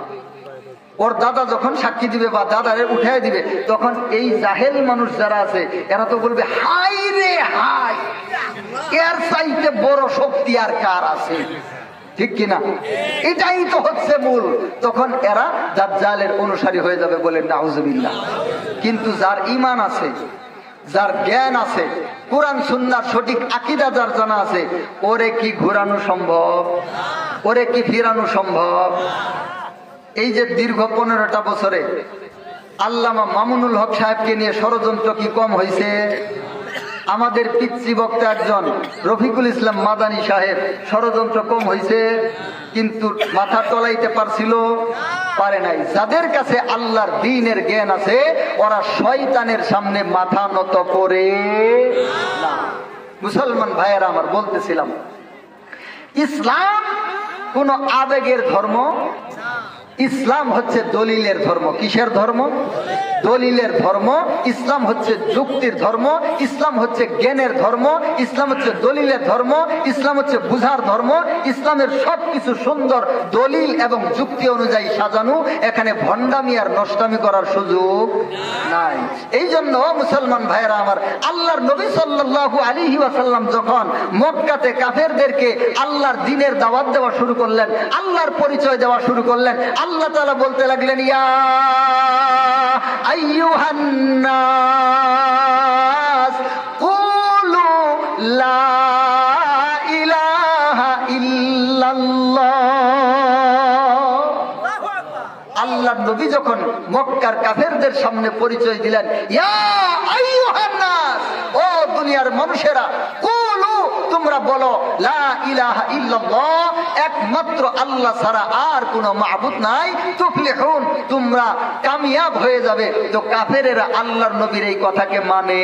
ওর দাদা যখন সাক্ষী দিবে বা দাদারে উঠাই দিবে, তখন এই জাহেল মানুষ যারা আছে এরা তো বলবে হাই রে হাই, এর চাইতে বড় শক্তি আর কার আছে? ঠিক কিনা? এটাই তো হচ্ছে মূল। তখন এরা দাজ্জালের অনুসারী হয়ে যাবে, বলে নাউজুবিল্লাহ। কিন্তু যার ঈমান আছে, যার জ্ঞান আছে, কোরআন সুন্নাহর সঠিক আকীদা যার জানা আছে, ওরে কি ঘোরানো সম্ভব? ওরে কি ফিরানো সম্ভব? এই যে দীর্ঘ 15টা বছরে আল্লামা মামুনুল হক সাহেবকে নিয়ে ষড়যন্ত্র কি কম হয়েছে? আমাদের পিতৃ বক্তা একজন রফিকুল ইসলাম মাদানী সাহেব, ষড়যন্ত্র কম হয়েছে? কিন্তু মাথা টলাইতে পারছিল? পারে নাই। যাদের কাছে আল্লাহর দ্বীনের জ্ঞান আছে ওরা শয়তানের সামনে মাথা নত করে না। মুসলমান ভাইয়েরা আমার, বলতেছিলাম ইসলাম কোন আবেগের ধর্ম, ইসলাম হচ্ছে দলিলের ধর্ম। কিসের ধর্ম? দলিলের ধর্ম। ইসলাম হচ্ছে যুক্তির ধর্ম, ইসলাম হচ্ছে জ্ঞানের ধর্ম, ইসলাম হচ্ছে দলিলের ধর্ম, ইসলাম হচ্ছে বুঝার ধর্ম। ইসলামের সবকিছু সুন্দর দলিল এবং যুক্তি অনুযায়ী সাজানো। এখানে ভণ্ডামি আর নষ্টামি করার সুযোগ নাই। এই জন্য মুসলমান ভাইয়েরা আমার, আল্লাহর নবী সাল্লাল্লাহু আলাইহি ওয়াসাল্লাম যখন মক্কাতে কাফেরদেরকে আল্লাহর দ্বীনের দাওয়াত দেওয়া শুরু করলেন, আল্লাহর পরিচয় দেওয়া শুরু করলেন, আল্লাহ তাআলা বলতে লাগলেন ইয়া আইয়ুহান নাস কুলু লা ইলাহা ইল্লাল্লাহ। আল্লাহর নবী যখন মক্কার কাফেরদের সামনে পরিচয় দিলেন, ইয়া আইয়ুহান নাস, ও দুনিয়ার মানুষেরা, কুলু, তোমরা বলো, লা ইলাহা ইল্লাল্লাহ, একমাত্র আল্লাহ ছাড়া আর কোনো মাবুদ নাই, তুফলিহুন, তোমরা কামিয়াব হয়ে যাবে। তো কাফেরেরা আল্লাহর নবীর এই কথাকে মানে।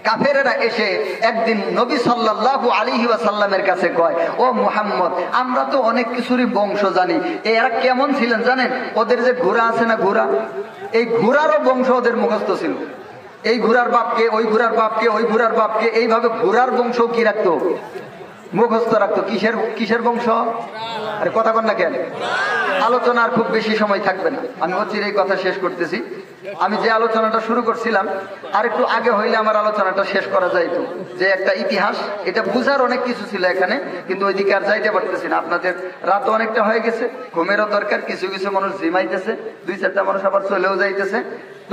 কাফেরেরা এসে একদিন নবী সাল্লাল্লাহু আলাইহি ওয়াসাল্লামের কাছে কয়, ও মুহাম্মদ, আমরা তো অনেক কিছুরই বংশ জানি। এরা কেমন ছিলেন জানেন? ওদের যে ঘোড়া আছে না, ঘোড়া, এই ঘোড়ারও বংশ ওদের মুখস্থ ছিল। এই ঘোড়ার বাপকে, ওই ঘোড়ার বাপকে, ওই ঘোড়ার বাপকে, এইভাবে ঘোড়ার বংশ কি রাখতো? মুখস্থ রাখতো। কিসের বংশ? আরে কথা কন না কেন? আলোচনার খুব বেশি সময় থাকবে না, আমি এই কথা শেষ করতেছি। আমি যে আলোচনাটা শুরু করছিলাম আর একটু আগে হইলে আমার আলোচনাটা শেষ করা যাইতো। যে একটা ইতিহাস, এটা বুঝার অনেক কিছু ছিল এখানে, কিন্তু ওইদিকে আর যাইতে পারতেছি না। আপনাদের রাত অনেকটা হয়ে গেছে, ঘুমেরও দরকার। কিছু কিছু মানুষ জিমাইতেছে, 2-4টা মানুষ আবার চলেও যাইতেছে।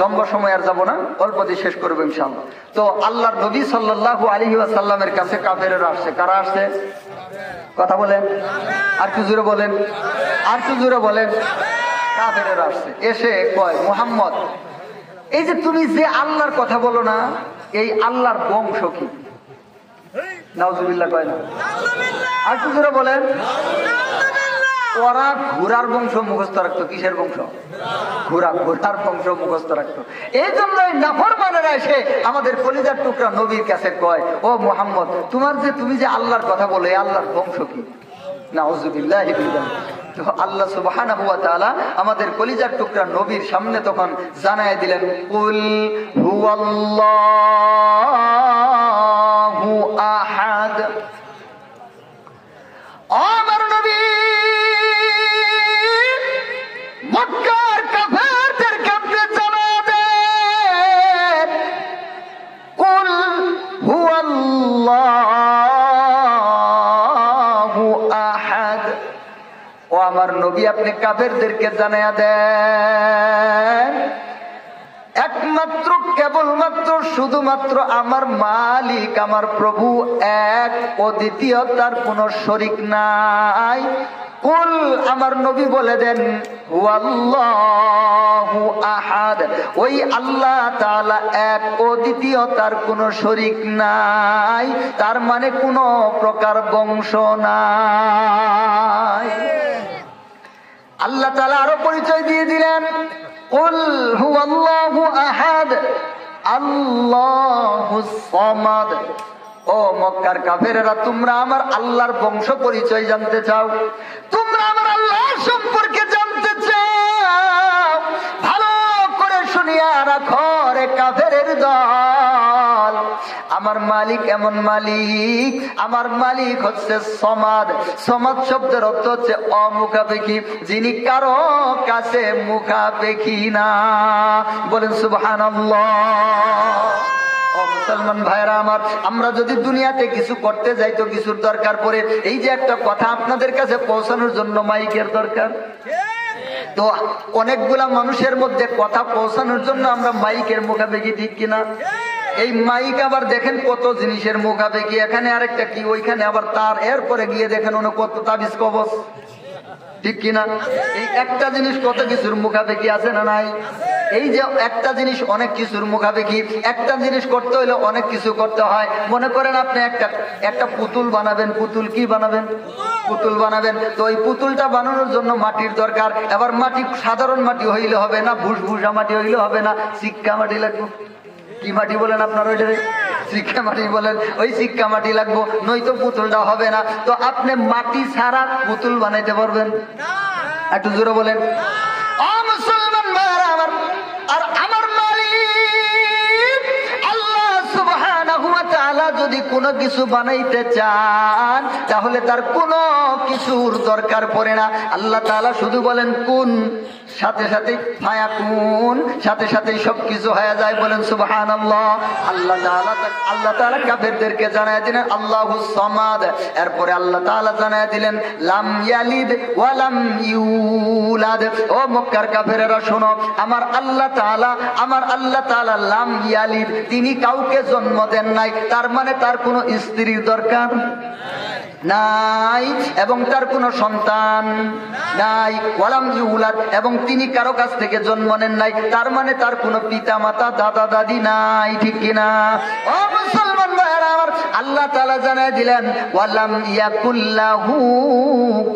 লম্বা সময় আর যাবো না, অল্প দিয়ে শেষ করবো ইনশাআল্লাহ। তো আল্লাহর নবী সাল্লাল্লাহু আলাইহি ওয়াসাল্লামের কাছে কাফেরেরা আসছে। কারা আসছে? কথা বলেন, আর একটু জোরে বলেন, আর একটু জোরে বলেন। কাফেরেরা আসছে, এসে কয়, মুহাম্মদ, এই যে তুমি যে আল্লাহর কথা বলো না, এই আল্লাহর বংশ কি? নাউজুবিল্লাহ কয় না? আর একটু জোরে বলেন। ওরা ঘোড়ার বংশ মুখস্থ রাখতো। কিসের বংশ? ঘোড়ার বংশ মুখস্থ রাখতো। এই জন্যই নাফরমানেরা এসে আমাদের কলিজার টুকরা নবীর কাছে কয়, ও মুহাম্মদ, তুমি যে আল্লাহর কথা বলো, এই আল্লাহর বংশ কি? নাউযুবিল্লাহি মিন যালিক। তো আল্লাহ সুবহানাহু ওয়া তাআলা আমাদের কলিজার টুকরা নবীর সামনে তখন জানায় দিলেন, কুল হুয়াল্লাহু আহাদ। আমার নবী মক্কার কাফেরদেরকে আপনি জানায় দেন, কুল হুয়াল্লাহু আহাদ। ও আমার নবী, আপনি কাফেরদেরকে জানায়া দেন, একমাত্র কেবলমাত্র শুধুমাত্র আমার মালিক, আমার প্রভু এক ও দ্বিতীয়, তার কোনো শরীক নাই। কুল, আমার নবী বলে দেন, হুয়াল্লাহু আহাদ, ওই আল্লাহ তাআলা এক ও দ্বিতীয়, তার কোনো শরীক নাই, তার মানে কোনো প্রকার বংশ নাই। আল্লাহ তাআলা আরো পরিচয় দিয়ে দিলেন, কুল হুয়াল্লাহু আহাদ আল্লাহুস সামাদ। ও মক্কার কাফেরেরা, তোমরা আমার আল্লাহর বংশ পরিচয় জানতে চাও, তোমরা আমার আল্লাহ সম্পর্কে জানতে চাও, ভালো করে শুনিয়া রাখো রে কাফেরের দল। আমার মালিক এমন মালিক, আমার মালিক হচ্ছে সমাদ। সমাদ শব্দের অর্থ হচ্ছে অমুখাপেক্ষী, যিনি কারো কাছে মুখাপেক্ষী না। বলেন সুবহানাল্লাহ। ও মুসলমান ভাইরা আমার, আমরা যদি দুনিয়াতে কিছু করতে যাই তো কিছুর দরকার পড়ে। এই যে একটা কথা আপনাদের কাছে পৌঁছানোর জন্য মাইকের দরকার, তো অনেকগুলা মানুষের মধ্যে কথা পৌঁছানোর জন্য আমরা মাইকের মুখাপেক্ষী, ঠিক কিনা? এই মাইক আবার দেখেন কত জিনিসের মুখাপেক্ষী, এখানে আরেকটা কি, ওইখানে আবার তার, এরপরে গিয়ে দেখেন অনেক কত তাবিজ কবজ, ঠিক কিনা? এই একটা জিনিস কত কিছুর মুখাপেক্ষী আছে না নাই? এই যে একটা জিনিস অনেক কিছুর মুখাপেক্ষী, একটা জিনিস করতে হইলে অনেক কিছু করতে হয়। মনে করেন আপনি একটা পুতুল বানাবেন, পুতুল কি বানাবেন? পুতুল বানাবেন, তো ওই পুতুলটা বানানোর জন্য মাটির দরকার। এবার মাটি সাধারণ মাটি হইলে হবে না, ভুসভুসা মাটি হইলে হবে না, শিক্ষা মাটি লাগবে। কি মাটি বলেন আপনার? ওইটা শিক্ষা মাটি বলেন, ওই শিক্ষা মাটি লাগবো, নয়তো পুতুলটা হবে না। তো আপনি মাটি ছাড়া পুতুল বানাইতে পারবেন? একটু জোরে বলেন। মুসলমান ভাইরা আমার, আর আমার মালিক আল্লাহ সুবহানাহু ওয়া তাআলা যদি কোনো কিছু বানাইতে চান, তাহলে তার কোনো কিছুর দরকার পড়ে না। আল্লাহ তাআলা শুধু বলেন কুন, সাথে সাথে ফায়াকুন, সাথে সাথেই সবকিছু হয়ে যায়। বলেন সুবহানাল্লাহ। আল্লাহ তাআলা কাফেরদেরকে জানায় দিলেন আল্লাহুস সামাদ। এরপরে আল্লাহ তাআলা জানায় দিলেন লাম ইয়ালিদ ওয়া লাম ইউলাদ। ও মক্কার কাফেরেরা শোনো, আমার আল্লাহ তাআলা লাম ইয়ালিদ, তিনি কাউকে জন্ম দেন নাই, তার মানে তার কোনো স্ত্রীর দরকার নাই এবং তার কোনো সন্তান নাই। ওয়ালাম ইউলাদ, এবং তিনি কারো কাছ থেকে জন্ম নেন নাই, তার মানে তার কোনো পিতা মাতা দাদা দাদি নাই, ঠিক কিনা? ও মুসলমান ভাইরা আমার, আল্লাহ তাআলা জানায় দিলেন ওয়ালাম ইয়াকুল্লাহু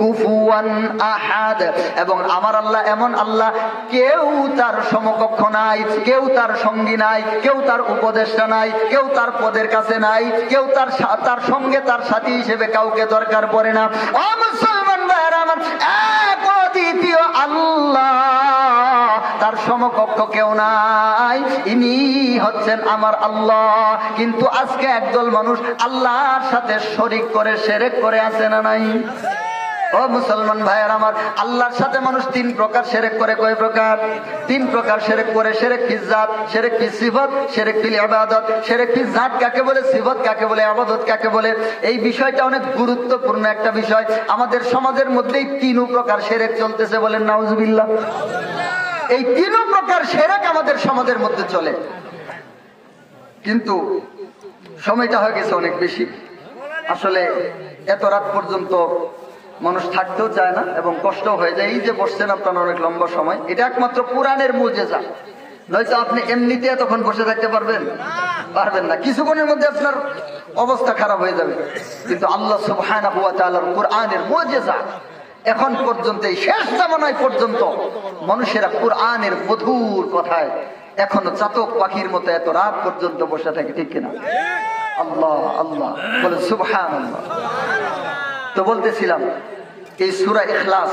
কুফুয়ান আহাদ, এবং আমার আল্লাহ এমন আল্লাহ, কেউ তার সমকক্ষ নাই, কেউ তার সঙ্গী নাই, কেউ তার উপদেষ্টা নাই, কেউ তার পদের কাছে নাই, কেউ তার সঙ্গে তার সাথী হিসেবে কাউকে দরকার পড়ে না। ও মুসলমান ভাইরা আমার, এক দ্বিতীয় আল্লাহ, তার সমকক্ষ কেউ নাই, ইনি হচ্ছেন আমার আল্লাহ। কিন্তু আজকে একদল মানুষ আল্লাহর সাথে শরীক করে, শিরক করে আছে না নাই? ও মুসলমান ভাইয়ের আমার, আল্লাহর সাথে মানুষ তিন প্রকার শিরক করে। কয় প্রকার? তিন প্রকার শিরক করে। শিরক ফিল জাত, শিরক ফিল সিফাত, শিরক ফিল ইবাদত। শিরক ফিল জাত কাকে বলে, সিফাত কাকে বলে, ইবাদত কাকে বলে? এই বিষয়টা অনেক গুরুত্বপূর্ণ একটা বিষয়। আমাদের সমাজের মধ্যেই তিন প্রকার শিরক চলতেছে। বলেন নাউজুবিল্লাহ। এই তিন প্রকার শিরক আমাদের সমাজের মধ্যে চলে, কিন্তু সময়টা হয়ে গেছে অনেক বেশি। আসলে এত রাত পর্যন্ত মানুষ থাকতেও চায় না এবং কষ্ট হয়ে যায়। এই যে বসছেন আপনারা অনেক লম্বা সময়, এটা একমাত্র কোরআনের মুজিজা, নয়তো আপনি এমনিতে তখন বসে থাকতে পারবেন না। কিছুক্ষণের মধ্যে আপনার অবস্থা খারাপ হয়ে যাবে। কিন্তু আল্লাহ সুবহানাহু ওয়া তাআলার কোরআনের মুজিজা, এখন পর্যন্ত এই শেষ জামানায় পর্যন্ত মানুষেরা কোরআনের মধুর কথায় এখনো চাতক পাখির মতো এত রাত পর্যন্ত বসে থাকে, ঠিক কিনা? আল্লাহ আল্লাহ বলে সুবহানাল্লাহ। তো বলতেছিলাম এই সূরা ইখলাস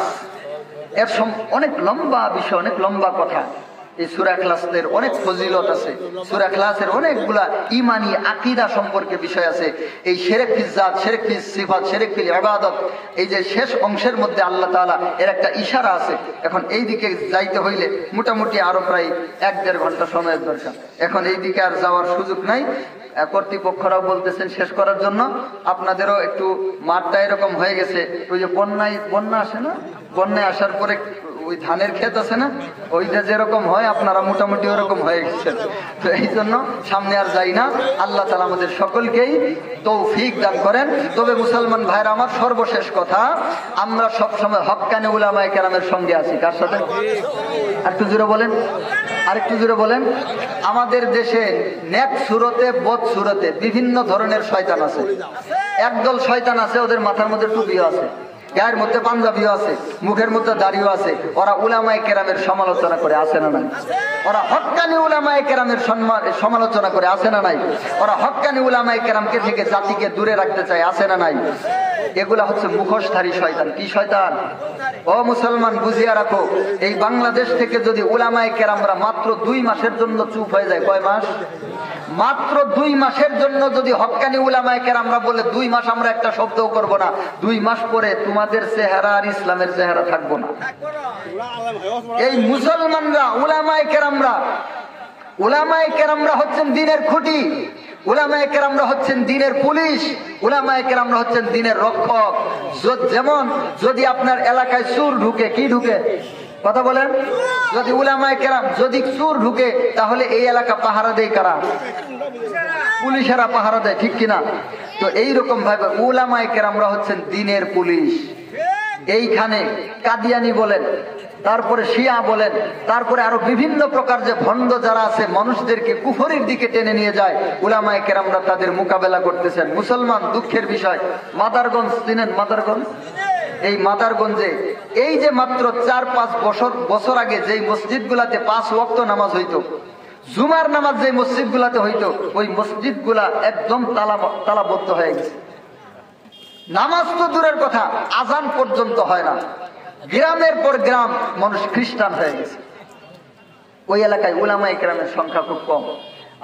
এর অনেক লম্বা বিষয়, অনেক লম্বা কথা। এই সূরা ইখলাসের অনেক ফজিলত আছে, সূরা ইখলাসের অনেকগুলা ঈমানি আকীদা সম্পর্কে বিষয় আছে। এই শিরক ফিল জাত, শিরক ফিল সিফাত, শিরক ফিল ইবাদত, এই যে শেষ অংশের মধ্যে আল্লাহ তাআলা এর একটা ইশারা আছে। এখন এই দিকে যাইতে হইলে মোটামুটি আরো প্রায় 1-1.5 ঘন্টা সময়ের দরকার। এখন এই দিকে আর যাওয়ার সুযোগ নাই। কর্তৃপক্ষরাও বলতেছেন শেষ করার জন্য। আপনাদেরও একটু মাঠটা এরকম হয়ে গেছে, ওই যে বন্যা আসে না, বন্যায় আসার পরে ওই ধানের ক্ষেত আছে না, ওইটা যেরকম হয় আপনারা মোটামুটি ওরকম হয়ে গেছেন। তো এই জন্য সামনে আর যাই না। আল্লাহ তাআলা আমাদের সকলকেই তৌফিক দান করেন। তবে মুসলমান ভাইরা আমার, সর্বশেষ কথা, আমরা সবসময় হক্কানি উলামায়ে কেরামের সঙ্গে আছি। কার সাথে? আরেকটু জোরে বলেন, আরেকটু জোরে বলেন। আমাদের দেশে নেক সুরতে বদ সুরতে বিভিন্ন ধরনের শয়তান আছে। একদল শয়তান আছে, ওদের মাথার মধ্যে টুপিও আছে, গায়ের মধ্যে পাঞ্জাবিও আছে, মুখের মধ্যে দাড়িও আছে। ওরা উলামায়ে কেরামের সমালোচনা করে, আছে না নাই? ওরা হক্কানি উলামায়ে কেরামের সমালোচনা করে, আছে না নাই? ওরা হক্কানি উলামায়ে কেরামকে থেকে জাতিকে দূরে রাখতে চায়, আছে না নাই? এগুলা হচ্ছে মুখোশধারী শয়তান। কি শয়তান? ও মুসলমান, বুঝিয়া রাখো, এই বাংলাদেশ থেকে যদি উলামায়ে কেরামরা মাত্র 2 মাসের জন্য চুপ হয়ে যায়, কয় মাস? মাত্র 2 মাসের জন্য যদি হক্কানি উলামায়ে কেরামরা বলে 2 মাস আমরা একটা শব্দও করব না, 2 মাস পরে তোমাদের চেহারা আর ইসলামের চেহারা থাকবো না। এই মুসলমানরা উলামায়ে কেরামরা হচ্ছেন দ্বীনের খুঁটি, উলামায়ে কেরামরা হচ্ছেন দ্বীনের পুলিশ, উলামায়ে কেরামরা হচ্ছেন দ্বীনের রক্ষক। যেমন যদি আপনার এলাকায় চোর ঢুকে, কি ঢুকে? কথা বলেন। যদি উলামায়ে কেরাম, যদি চোর ঢুকে, তাহলে এই এলাকা পাহারা দেয় কারা? পুলিশেরা পাহারা দেয়, ঠিক কিনা? তো এইরকম ভাবে উলামায়ে কেরামরা হচ্ছেন দ্বীনের পুলিশ। এইখানে কাদিয়ানি বলেন, তারপরে শিয়া বলেন, তারপরে আরো বিভিন্ন প্রকার যে ভণ্ড যারা আছে, মানুষদেরকে কুফরির দিকে টেনে নিয়ে যায়, উলামায়ে কেরামরা তাদের মোকাবেলা করতেছেন। মুসলমান, দুঃখের বিষয়, মাদারগঞ্জ চিনেন? মাদারগঞ্জ, এই মাদারগঞ্জে এই যে মাত্র 4-5 বছর আগে যেই মসজিদ গুলাতে 5 ওয়াক্ত নামাজ হইতো, জুমার নামাজ যে মসজিদ গুলাতে হইতো, ওই মসজিদ গুলা একদম তালাবদ্ধ হয়ে গেছে। নামাজ তো দূরের কথা, আজান পর্যন্ত হয় না। গ্রামের পর গ্রাম মানুষ খ্রিস্টান হয়ে গেছে। ওই এলাকায় উলামায়ে কেরামের সংখ্যা খুব কম।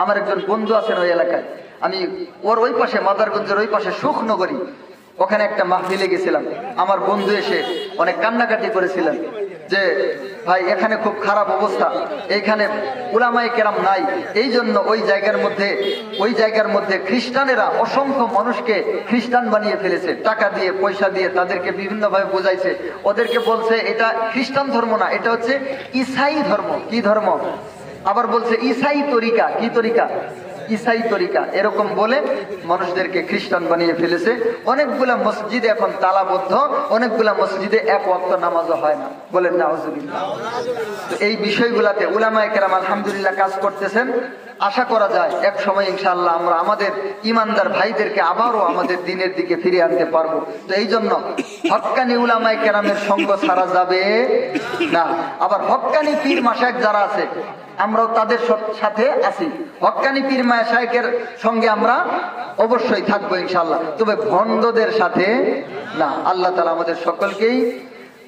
আমার একজন বন্ধু আছেন ওই এলাকায়, আমি ওর ওই পাশে, মাদারগঞ্জের ওই পাশে সুখনগরী, ওখানে একটা মাহফিলে গেছিলাম। আমার বন্ধু এসে অনেক কান্নাকাটি করেছিলেন যে ভাই এখানে খুব খারাপ অবস্থা, এইখানে উলামায়ে কেরাম নাই, এই জন্য ওই জায়গার মধ্যে খ্রিস্টানেরা অসংখ্য মানুষকে খ্রিস্টান বানিয়ে ফেলেছে। টাকা দিয়ে, পয়সা দিয়ে তাদেরকে বিভিন্ন ভাবে বোঝাইছে। ওদেরকে বলছে এটা খ্রিস্টান ধর্ম না, এটা হচ্ছে ঈসাই ধর্ম। কি ধর্ম? আবার বলছে ঈসাই তরিকা। কি তরিকা? ঈসাই তরিকা। এরকম বলে মানুষদেরকে খ্রিস্টান বানিয়ে ফেলেছে। অনেকগুলা মসজিদে এখন তালাবদ্ধ, অনেকগুলা মসজিদে 1 ওয়াক্ত নামাজও হয় না। বলেন নাউজুবিল্লাহ। তো এই বিষয়গুলাতে উলামায়ে কেরাম আলহামদুলিল্লাহ কাজ করতেছেন। আশা করা যায় এক সময় ইনশাআল্লাহ আমরা আমাদের ইমানদার ভাইদেরকে আবারও আমাদের দ্বীনের দিকে ফিরিয়ে আনতে পারবো। তো এই জন্য হক্কানি উলামায়ে কেরামের সঙ্গ ছাড়া যাবে না। আবার হক্কানি পীর মাশায়েখ যারা আছে, আমরাও তাদের সাথে আছি। হক্কানি পীর মাশায়েখের সঙ্গে আমরা অবশ্যই থাকবো ইনশাআল্লাহ, তবে ভণ্ডদের সাথে না। আল্লাহ তাআলা আমাদের সকলকেই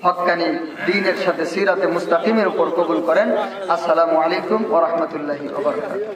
হক্কানি দ্বীনের সাথে সিরাতে মুস্তাকিমের উপর কবুল করেন। আসসালামু আলাইকুম ওয়া রাহমাতুল্লাহি ওয়া বারাকাতুহু।